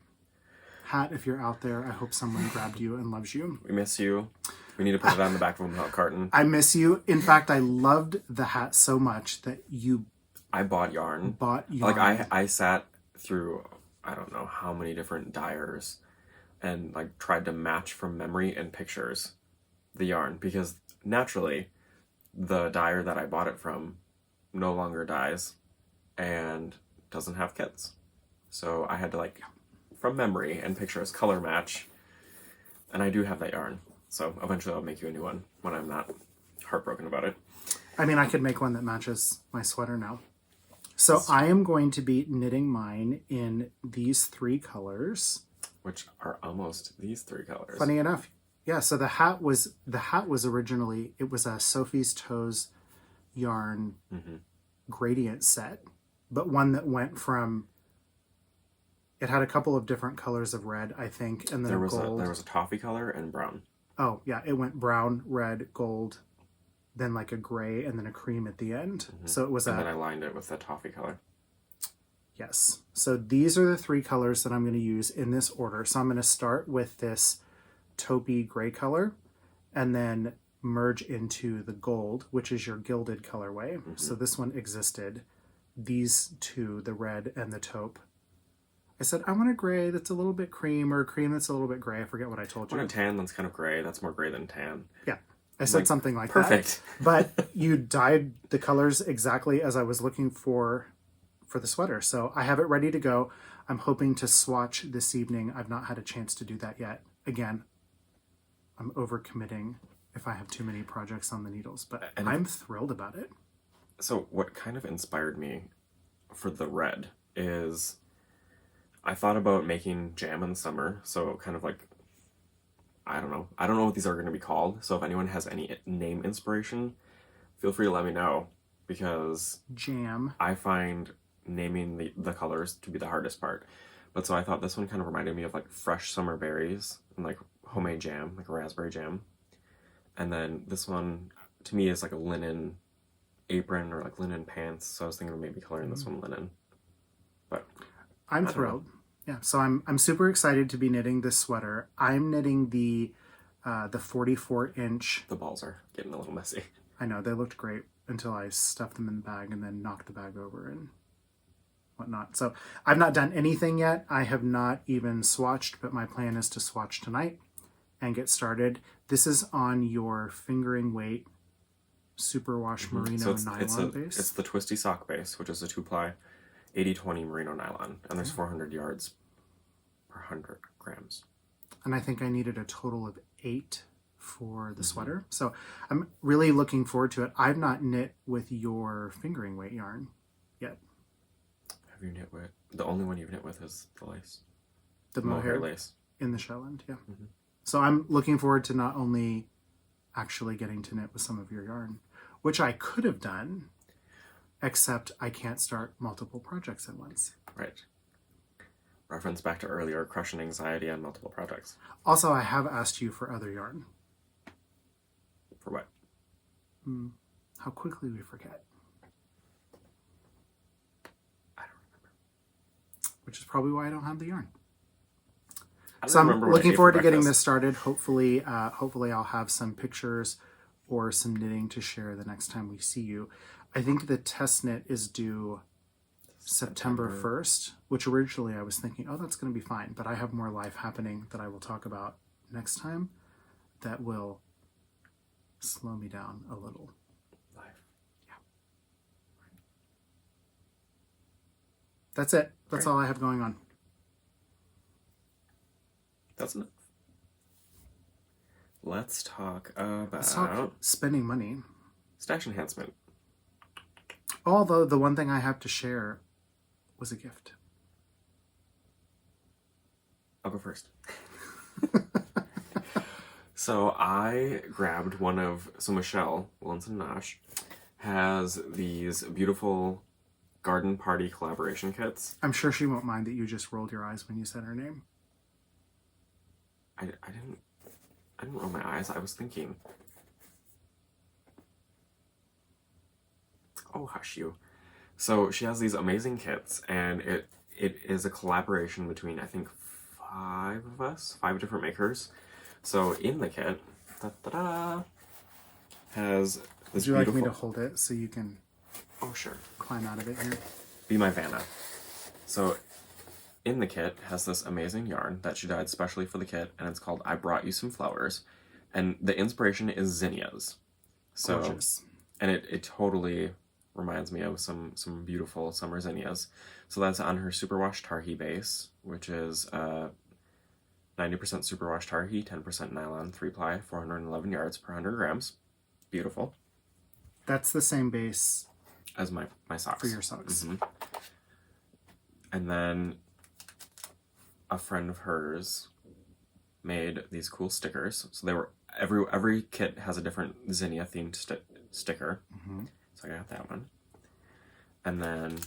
Hat, if you're out there, I hope someone grabbed you and loves you. We miss you. We need to put it on the back of a milk carton. I miss you. In fact, I loved the hat so much that I bought yarn. Like I sat through I don't know how many different dyers and like tried to match from memory and pictures the yarn, because naturally the dyer that I bought it from no longer dyes and doesn't have kits. So I had to like from memory and pictures color match, and I do have that yarn. So eventually I'll make you a new one when I'm not heartbroken about it. I mean, I could make one that matches my sweater now. So I am going to be knitting mine in these 3 colors. Which are almost these 3 colors. Funny enough. Yeah, so the hat was originally, it was a Sophie's Toes yarn gradient set, but one that went from, it had a couple of different colors of red, I think, and then there was gold. There was a toffee color and brown. Oh, yeah, it went brown, red, gold, then like a gray, and then a cream at the end. So it was and then I lined it with the toffee color. Yes. So these are the 3 colors that I'm going to use in this order. So I'm going to start with this taupey gray color and then merge into the gold, which is your gilded colorway. So this one existed. These 2, the red and the taupe. I said, I want a gray that's a little bit cream, or a cream that's a little bit gray. I forget what I told you. I want a tan that's kind of gray. That's more gray than tan. Yeah. I said something like perfect. that. But you dyed the colors exactly as I was looking for the sweater. So I have it ready to go. I'm hoping to swatch this evening. I've not had a chance to do that yet. Again, I'm overcommitting if I have too many projects on the needles, but I'm thrilled about it. So what kind of inspired me for the red is I thought about making jam in the summer. So kind of like, I don't know what these are going to be called. So if anyone has any name inspiration, feel free to let me know, because jam, I find naming the colors to be the hardest part. But so I thought this one kind of reminded me of like fresh summer berries and like homemade jam, like raspberry jam. And then this one to me is like a linen apron or like linen pants. So I was thinking of maybe coloring this one linen. But I'm thrilled. Yeah, so I'm super excited to be knitting this sweater. I'm knitting the 44-inch. The balls are getting a little messy. I know, they looked great until I stuffed them in the bag and then knocked the bag over and whatnot. So I've not done anything yet. I have not even swatched, but my plan is to swatch tonight and get started. This is on your fingering weight superwash merino nylon base. It's the twisty sock base, which is a 2-ply 80/20 merino nylon, and there's 400 yards per 100 grams. And I think I needed a total of 8 for the sweater. So I'm really looking forward to it. I've not knit with your fingering weight yarn yet. Have you knit with? The only one you've knit with is the lace. The mohair lace. In the shell end, yeah. Mhm. So I'm looking forward to not only actually getting to knit with some of your yarn, which I could have done, except I can't start multiple projects at once. Right. Reference back to earlier, crushing anxiety on multiple projects. Also, I have asked you for other yarn. For what? How quickly we forget. I don't remember. Which is probably why I don't have the yarn. I don't So I'm remember what I looking ate forward for to getting breakfast. this started. Hopefully I'll have some pictures or some knitting to share the next time we see you. I think the test knit is due September 1st, which originally I was thinking, oh, that's going to be fine. But I have more life happening that I will talk about next time that will slow me down a little. Life. That's it. That's Great. all I have going on. That's enough. Let's talk about Let's talk spending money. stash enhancement. Although the one thing I have to share was a gift. I'll go first. So I grabbed so Michelle, Lawrence and Nosh, has these beautiful garden party collaboration kits. I'm sure she won't mind that you just rolled your eyes when you said her name. I didn't roll my eyes. I was thinking. Oh, hush you. So she has these amazing kits, and it is a collaboration between, I think, 5 of us, 5 different makers. So in the kit, has this Would you like beautiful... me to hold it so you can Oh, sure. climb out of it here? Be my Vanna. So in the kit has this amazing yarn that she dyed specially for the kit, and it's called I Brought You Some Flowers. And the inspiration is zinnias. So, Gorgeous. and it totally reminds me of some beautiful summer zinnias. So that's on her superwash tarhi base, which is 90% superwash tarhi, 10% nylon, 3-ply, 411 yards per 100 grams. Beautiful. That's the same base As my socks. for your socks. Mm-hmm. And then a friend of hers made these cool stickers. So they were every kit has a different zinnia themed sticker. Mm-hmm. So I got that one. And then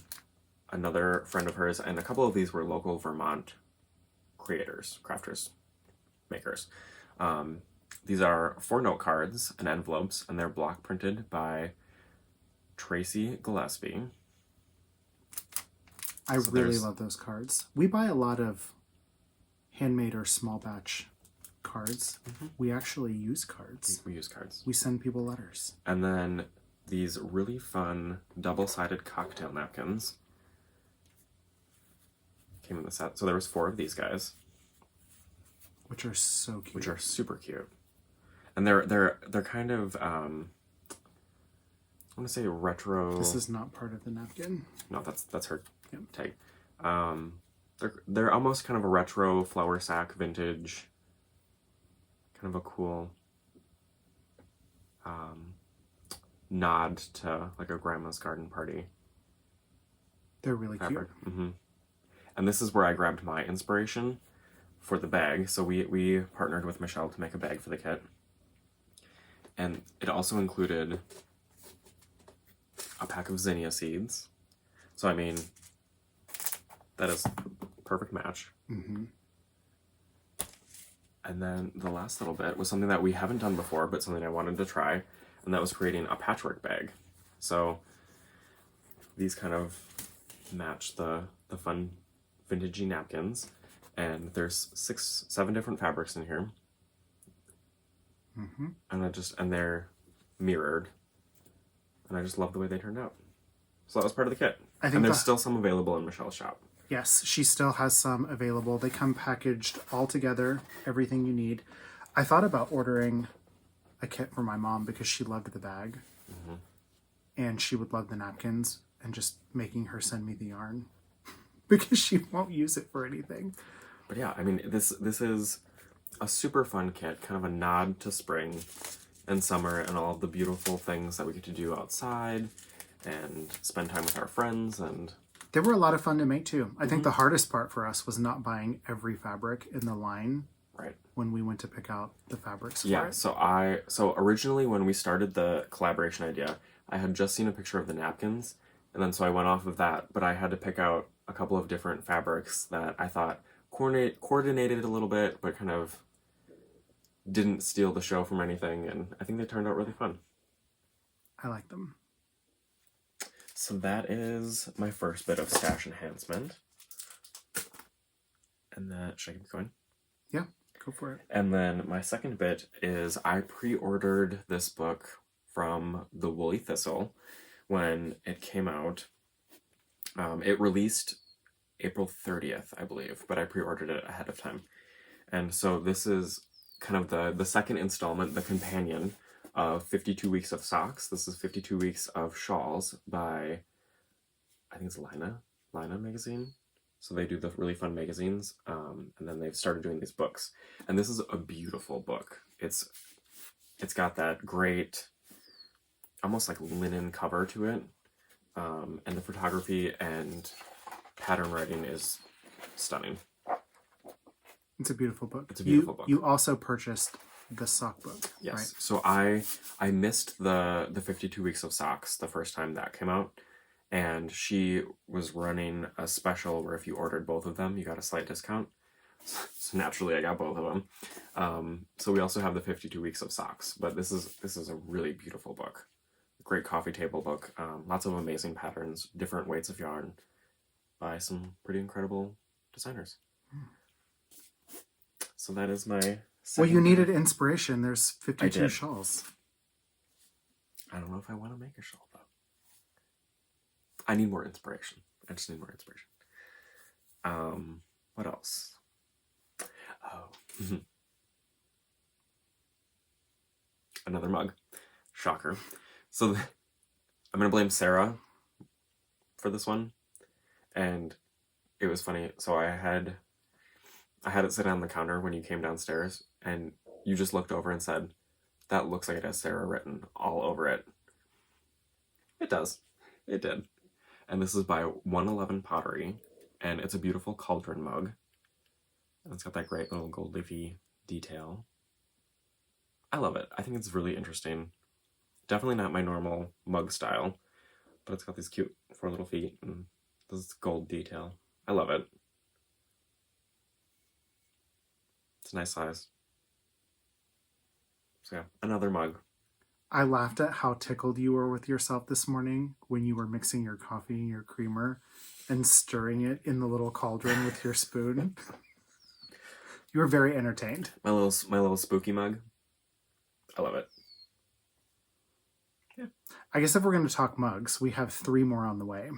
another friend of hers, and a couple of these were local Vermont creators, crafters, makers. These are 4 note cards and envelopes, and they're block printed by Tracy Gillespie. I really love those cards. We buy a lot of handmade or small batch cards. Mm-hmm. We actually use cards. We use cards. We send people letters. And then these really fun double-sided cocktail napkins came in the set. So there was 4 of these guys, Which are so cute. which are super cute. And they're kind of I want to say retro. This is not part of the napkin. No, that's her Yep. tag. They're almost kind of a retro flour sack vintage, kind of a cool nod to like a grandma's garden party They're really fabric. cute. Mm-hmm. And this is where I grabbed my inspiration for the bag. So we partnered with Michelle to make a bag for the kit, and it also included a pack of zinnia seeds. So I mean, that is perfect match. Mm-hmm. And then the last little bit was something that we haven't done before, but something I wanted to try, and that was creating a patchwork bag. So these kind of match the fun vintagey napkins, and there's 6-7 different fabrics in here. Mm-hmm. And they're mirrored, and I just love the way they turned out. So that was part of the kit. I think and there's still some available in Michelle's shop. Yes, she still has some available. They come packaged all together, everything you need. I thought about ordering a kit for my mom because she loved the bag. Mm-hmm. And she would love the napkins, and just making her send me the yarn because she won't use it for anything. But yeah, I mean, this is a super fun kit, kind of a nod to spring and summer and all the beautiful things that we get to do outside and spend time with our friends and They were a lot of fun to make too. I think the hardest part for us was not buying every fabric in the line. Right. When we went to pick out the fabrics for Yeah, it. so originally when we started the collaboration idea, I had just seen a picture of the napkins, and then so I went off of that, but I had to pick out a couple of different fabrics that I thought coordinated a little bit, but kind of didn't steal the show from anything, and I think they turned out really fun. I like them. So that is my first bit of stash enhancement. And that, should I keep going? Yeah. Go for it. And then my second bit is I pre-ordered this book from the Woolly Thistle when it came out. It released April 30th, I believe, but I pre-ordered it ahead of time. And so this is kind of the second installment, the companion of 52 Weeks of Socks. This is 52 Weeks of Shawls by, I think it's Lina magazine. So they do the really fun magazines, and then they've started doing these books. And this is a beautiful book. It's got that great, almost like linen cover to it, and the photography and pattern writing is stunning. It's a beautiful book. It's a beautiful book. You also purchased the sock book, yes. Right? So I missed the 52 Weeks of Socks the first time that came out. And she was running a special where if you ordered both of them, you got a slight discount. So naturally, I got both of them. So we also have the 52 Weeks of Socks. But this is a really beautiful book. Great coffee table book. Lots of amazing patterns, different weights of yarn by some pretty incredible designers. So that is my second. Well, you needed inspiration. There's 52 shawls. I don't know if I want to make a shawl, though. I need more inspiration. I just need more inspiration. What else? Oh. Another mug. Shocker. So I'm going to blame Sarah for this one. And it was funny. So I had it sit on the counter when you came downstairs, and you just looked over and said, "That looks like it has Sarah written all over it." It does. It did. And this is by 111 Pottery, and it's a beautiful cauldron mug. And it's got that great little gold leafy detail. I love it. I think it's really interesting. Definitely not my normal mug style, but it's got these cute 4 little feet and this gold detail. I love it. It's a nice size. So yeah, another mug. I laughed at how tickled you were with yourself this morning when you were mixing your coffee and your creamer and stirring it in the little cauldron with your spoon. You were very entertained. My little spooky mug. I love it. Yeah. I guess if we're going to talk mugs, we have 3 more on the way.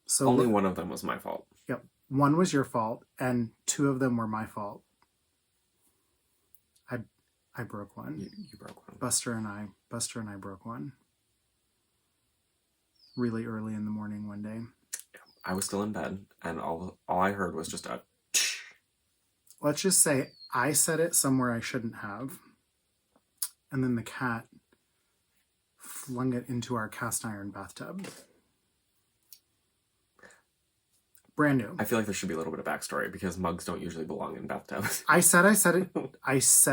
So only one of them was my fault. Yep. 1 was your fault, and 2 of them were my fault. I broke one. You broke one. Buster and I broke one. Really early in the morning one day. Yeah, I was still in bed, and all I heard was just a tsh. Let's just say I set it somewhere I shouldn't have, and then the cat flung it into our cast iron bathtub. Brand new. I feel like there should be a little bit of backstory because mugs don't usually belong in bathtubs. I set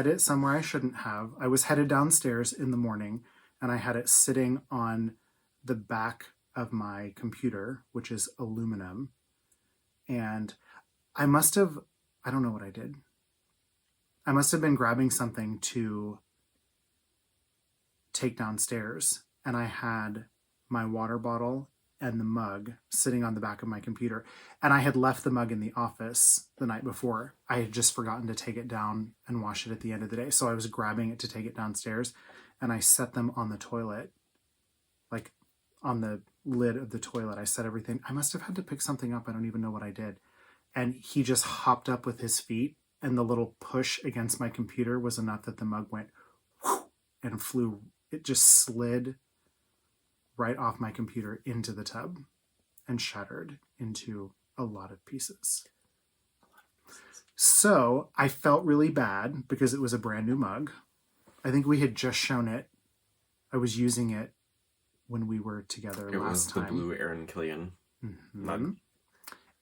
it somewhere I shouldn't have. I was headed downstairs in the morning, and I had it sitting on the back of my computer, which is aluminum. And I don't know what I did. I must have been grabbing something to take downstairs, and I had my water bottle and the mug sitting on the back of my computer. And I had left the mug in the office the night before. I had just forgotten to take it down and wash it at the end of the day. So I was grabbing it to take it downstairs, and I set them on the toilet, like on the lid of the toilet. I set everything. I must have had to pick something up. I don't even know what I did. And he just hopped up with his feet, and the little push against my computer was enough that the mug went whoosh, and flew. It just slid right off my computer into the tub and shattered into a lot of pieces. So I felt really bad because it was a brand new mug. I think we had just shown it. I was using it when we were together It was last the time. blue Aaron Killian mug.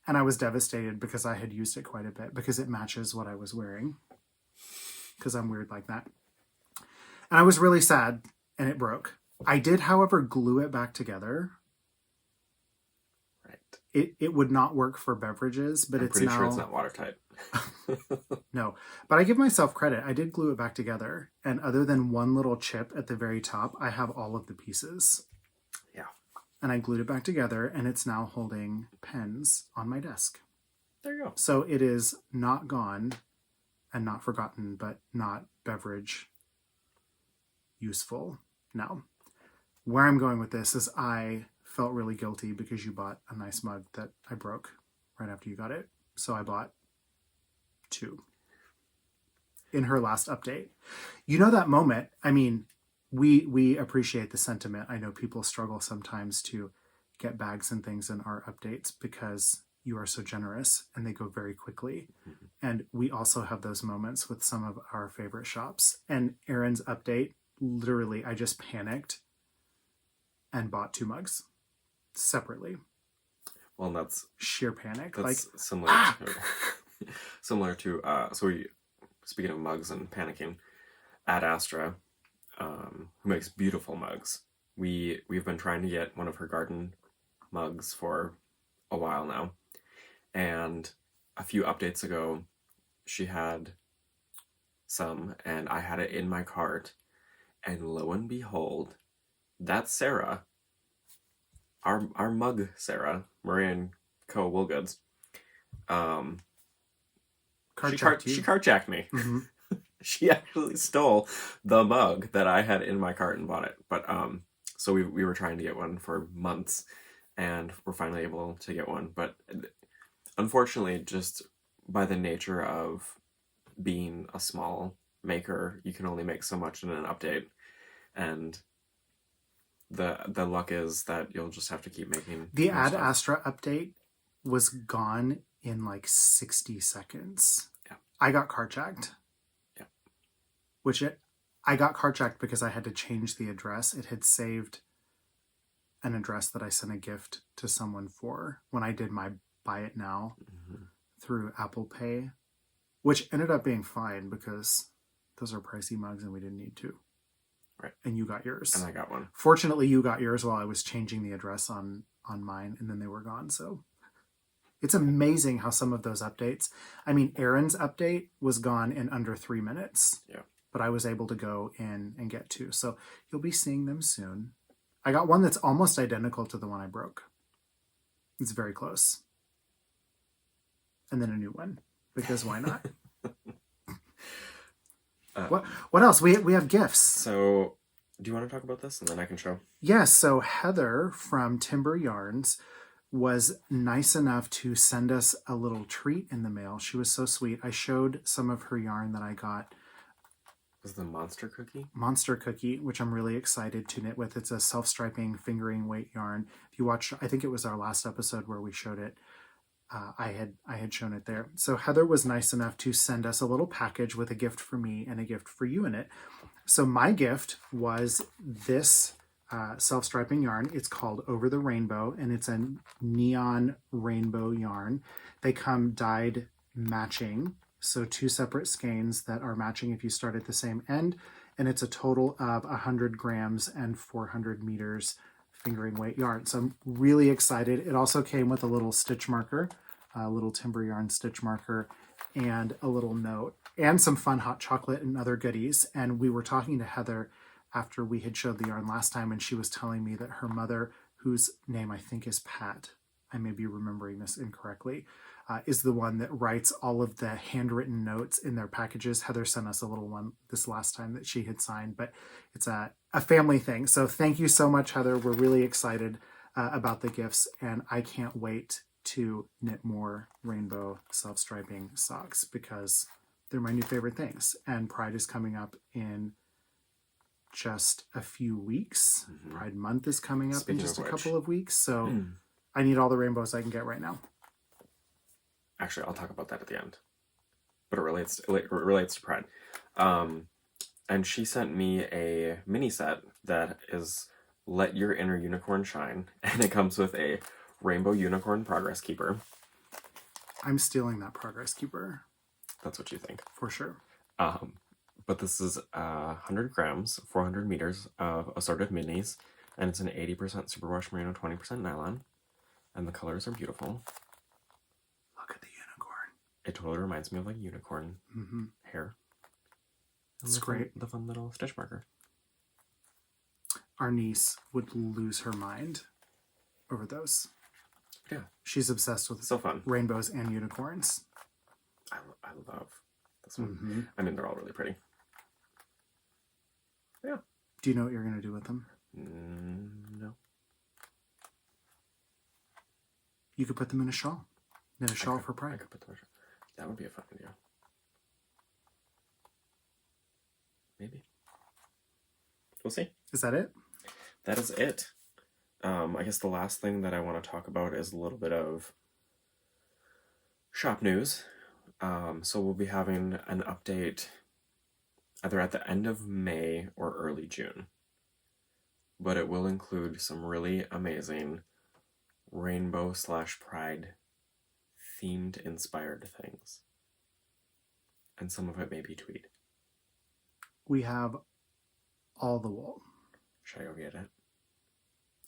And I was devastated because I had used it quite a bit because it matches what I was wearing. Because I'm weird like that. And I was really sad and it broke. I did, however, glue it back together. Right. It would not work for beverages, but I'm it's pretty now... sure it's not watertight. No, but I give myself credit. I did glue it back together. And other than one little chip at the very top, I have all of the pieces. Yeah. And I glued it back together, and it's now holding pens on my desk. There you go. So it is not gone and not forgotten, but not beverage useful. Now, where I'm going with this is I felt really guilty because you bought a nice mug that I broke right after you got it. So I bought 2 in her last update. You know that moment, I mean, we appreciate the sentiment. I know people struggle sometimes to get bags and things in our updates because you are so generous and they go very quickly. Mm-hmm. And we also have those moments with some of our favorite shops. And Erin's update, literally, I just panicked and bought 2 mugs separately. Well, that's sheer panic. That's like similar to so we, speaking of mugs and panicking, Ad Astra, who makes beautiful mugs. We've been trying to get one of her garden mugs for a while now, and a few updates ago, she had some, and I had it in my cart, and lo and behold, that's Sarah. Our mug Sarah, Marianne Co. Woolgoods. She carjacked me. Mm-hmm. She actually stole the mug that I had in my cart and bought it. But so we were trying to get one for months, and we're finally able to get one. But unfortunately, just by the nature of being a small maker, you can only make so much in an update, and the luck is that you'll just have to keep making the Ad stuff. Astra update was gone in like 60 seconds. Yeah. I got carjacked. Yeah. I got carjacked because I had to change the address. It had saved an address that I sent a gift to someone for when I did my buy it now through Apple Pay, which ended up being fine because those are pricey mugs and we didn't need to. Right. And you got yours. And I got one. Fortunately, you got yours while I was changing the address on mine, and then they were gone. So it's amazing how some of those updates, I mean, Erin's update was gone in under 3 minutes. Yeah. But I was able to go in and get 2. So you'll be seeing them soon. I got one that's almost identical to the one I broke. It's very close. And then a new one, because why not? What else? We have gifts. So, do you want to talk about this, and then I can show? Yes. So Heather from Timber Yarns was nice enough to send us a little treat in the mail. She was so sweet. I showed some of her yarn that I got. Was the Monster Cookie? Monster Cookie, which I'm really excited to knit with. It's a self-striping fingering weight yarn. If you watched, I think it was our last episode where we showed it. I had shown it there. So Heather was nice enough to send us a little package with a gift for me and a gift for you in it. So my gift was this self-striping yarn. It's called Over the Rainbow, and it's a neon rainbow yarn. They come dyed matching, so 2 separate skeins that are matching if you start at the same end, and it's a total of 100 grams and 400 meters fingering weight yarn. So I'm really excited. It also came with a little stitch marker, a little timber yarn stitch marker, and a little note, and some fun hot chocolate and other goodies. And we were talking to Heather after we had showed the yarn last time, and she was telling me that her mother, whose name I think is Pat, I may be remembering this incorrectly, is the one that writes all of the handwritten notes in their packages. Heather sent us a little one this last time that she had signed, but it's a family thing. So thank you so much, Heather. We're really excited about the gifts, and I can't wait to knit more rainbow self-striping socks because they're my new favorite things. And Pride is coming up in just a few weeks. Mm-hmm. Pride Month is coming up in just a couple of weeks. So I need all the rainbows I can get right now. Actually, I'll talk about that at the end. But it relates to Pride. And she sent me a mini set that is Let Your Inner Unicorn Shine. And it comes with a Rainbow Unicorn Progress Keeper. I'm stealing that Progress Keeper. That's what you think. For sure. But this is 100 grams, 400 meters of assorted minis, and it's an 80% superwash merino, 20% nylon, and the colors are beautiful. Look at the unicorn. It totally reminds me of like unicorn hair. It's great. The fun little stitch marker. Our niece would lose her mind over those. Yeah. She's obsessed with so fun rainbows and unicorns. I love this one. I mean, they're all really pretty. Yeah. Do you know what you're going to do with them? No. You could put them in a shawl. Knit a shawl for Pride. I could put them in a shawl. That would be a fun idea. Maybe. We'll see. Is that it? That is it. I guess the last thing that I want to talk about is a little bit of shop news. So we'll be having an update either at the end of May or early June. But it will include some really amazing rainbow/pride themed inspired things. And some of it may be tweed. We have all the wool. Should I go get it?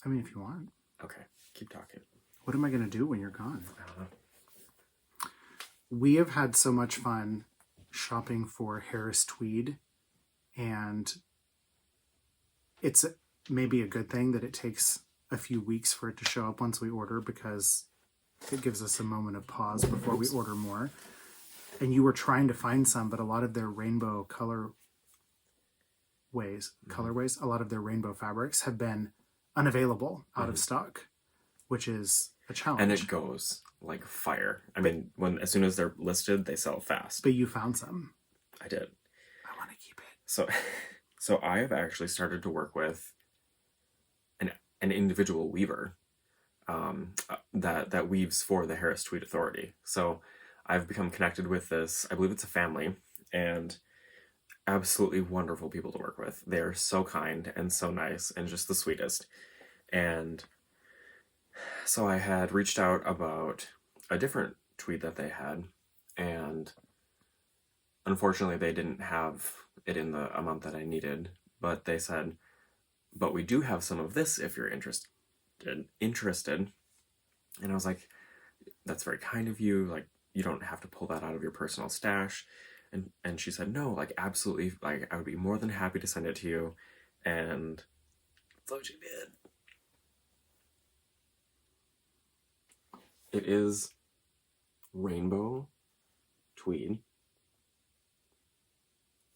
I mean, if you want. Okay, keep talking. What am I going to do when you're gone? I don't know. We have had so much fun shopping for Harris Tweed, and it's maybe a good thing that it takes a few weeks for it to show up once we order, because it gives us a moment of pause before we order more. And you were trying to find some, but a lot of their rainbow colorways, a lot of their rainbow fabrics have been unavailable, out of stock, which is a challenge. And it goes like fire. I mean, as soon as they're listed, they sell fast. But you found some. I did. I want to keep it. So I have actually started to work with an individual weaver that weaves for the Harris Tweed Authority. So I've become connected with this. I believe it's a family, and absolutely wonderful people to work with. They are so kind and so nice and just the sweetest. And so I had reached out about a different tweed that they had, and unfortunately they didn't have it in the amount that I needed, but they said, but we do have some of this if you're interested. And I was like, that's very kind of you. Like, you don't have to pull that out of your personal stash. And she said, no, like, absolutely, like, I would be more than happy to send it to you. And so she did. It is rainbow tweed,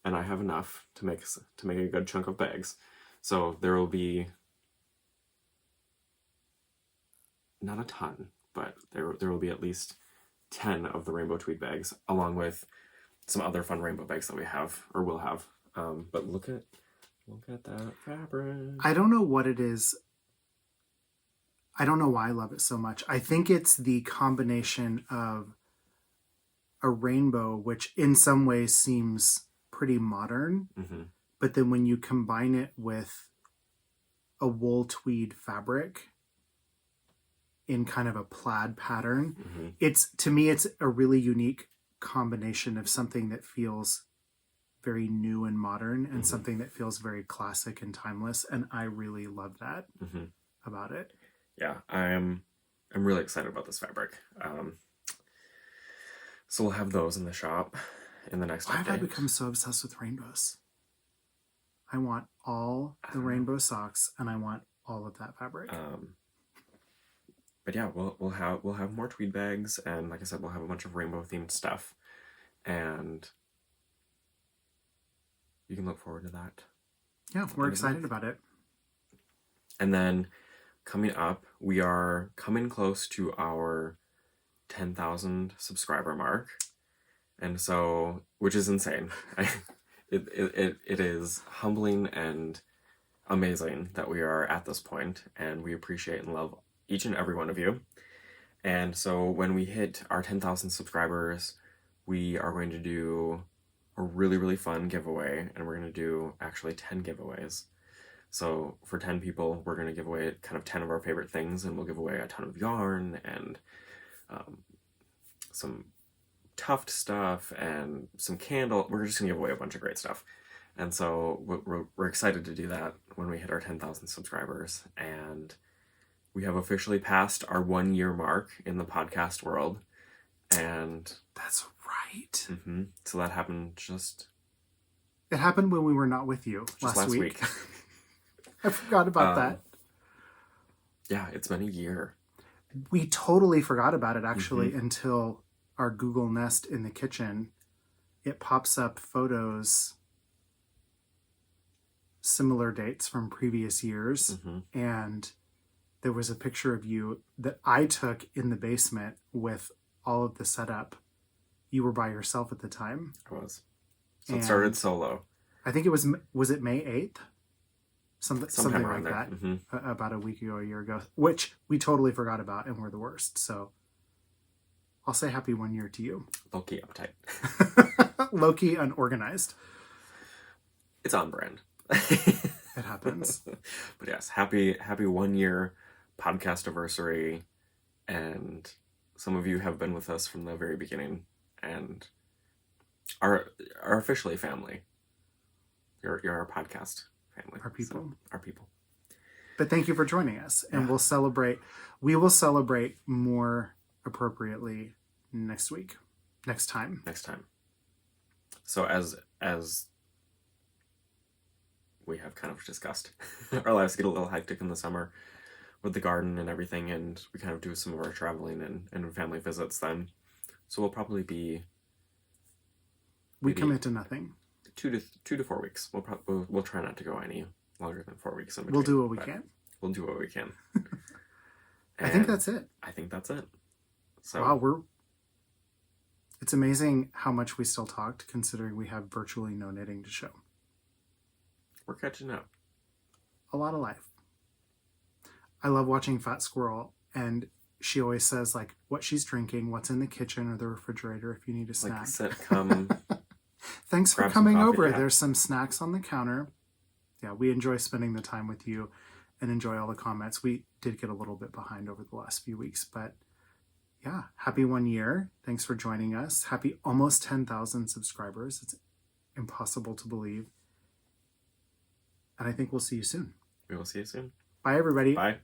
and I have enough to make a good chunk of bags. So there will be not a ton, but there will be at least 10 of the rainbow tweed bags, along with some other fun rainbow bags that we have or will have. But look at that fabric. I don't know what it is. I don't know why I love it so much. I think it's the combination of a rainbow, which in some ways seems pretty modern, but then when you combine it with a wool tweed fabric in kind of a plaid pattern, to me it's a really unique combination of something that feels very new and modern and something that feels very classic and timeless, and I really love that about it. Yeah, I'm really excited about this fabric. So we'll have those in the shop in the next update. Why have I become so obsessed with rainbows? I want all the rainbow socks, and I want all of that fabric. But yeah, we'll have more tweed bags, and like I said, we'll have a bunch of rainbow themed stuff, and you can look forward to that. Yeah, we're excited about it. And then coming up, we are coming close to our 10,000 subscriber mark, and so, which is insane. It is humbling and amazing that we are at this point, and we appreciate and love each and every one of you. And so when we hit our 10,000 subscribers, we are going to do a really, really fun giveaway, and we're going to do actually 10 giveaways. So for 10 people, we're going to give away kind of 10 of our favorite things, and we'll give away a ton of yarn and some tuft stuff and some candle. We're just going to give away a bunch of great stuff. And so we're excited to do that when we hit our 10,000 subscribers. And we have officially passed our 1 year mark in the podcast world. And that's right. So that happened It happened when we were not with you last week. I forgot about that. Yeah, it's been a year. We totally forgot about it, actually, until our Google Nest in the kitchen, it pops up photos, similar dates from previous years. And there was a picture of you that I took in the basement with all of the setup. You were by yourself at the time. I was. So it started solo. I think it was it May 8th? Something like that. About a week ago, a year ago, which we totally forgot about and we're the worst. So I'll say happy 1 year to you. Low-key uptight. Low-key unorganized. It's on brand. It happens. But yes, happy 1 year podcast anniversary. And some of you have been with us from the very beginning and are officially family. You're our podcast family. Our people. So, our people. But thank you for joining us. And we will celebrate more appropriately next time. So as we have kind of discussed, our lives get a little hectic in the summer with the garden and everything, and we kind of do some of our traveling and family visits then. So we'll probably be... We commit to nothing. 2 to 4 weeks. We'll try not to go any longer than 4 weeks in between. We'll do what we can. We'll do what we can. I think that's it. So wow, it's amazing how much we still talked, considering we have virtually no knitting to show. We're catching up. A lot of life. I love watching Fat Squirrel, and she always says, like, what she's drinking, what's in the kitchen or the refrigerator if you need a snack. Thanks for coming over. Yeah. There's some snacks on the counter. Yeah, we enjoy spending the time with you and enjoy all the comments. We did get a little bit behind over the last few weeks, but yeah, happy 1 year. Thanks for joining us. Happy almost 10,000 subscribers. It's impossible to believe. And I think we'll see you soon. We will see you soon. Bye, everybody. Bye.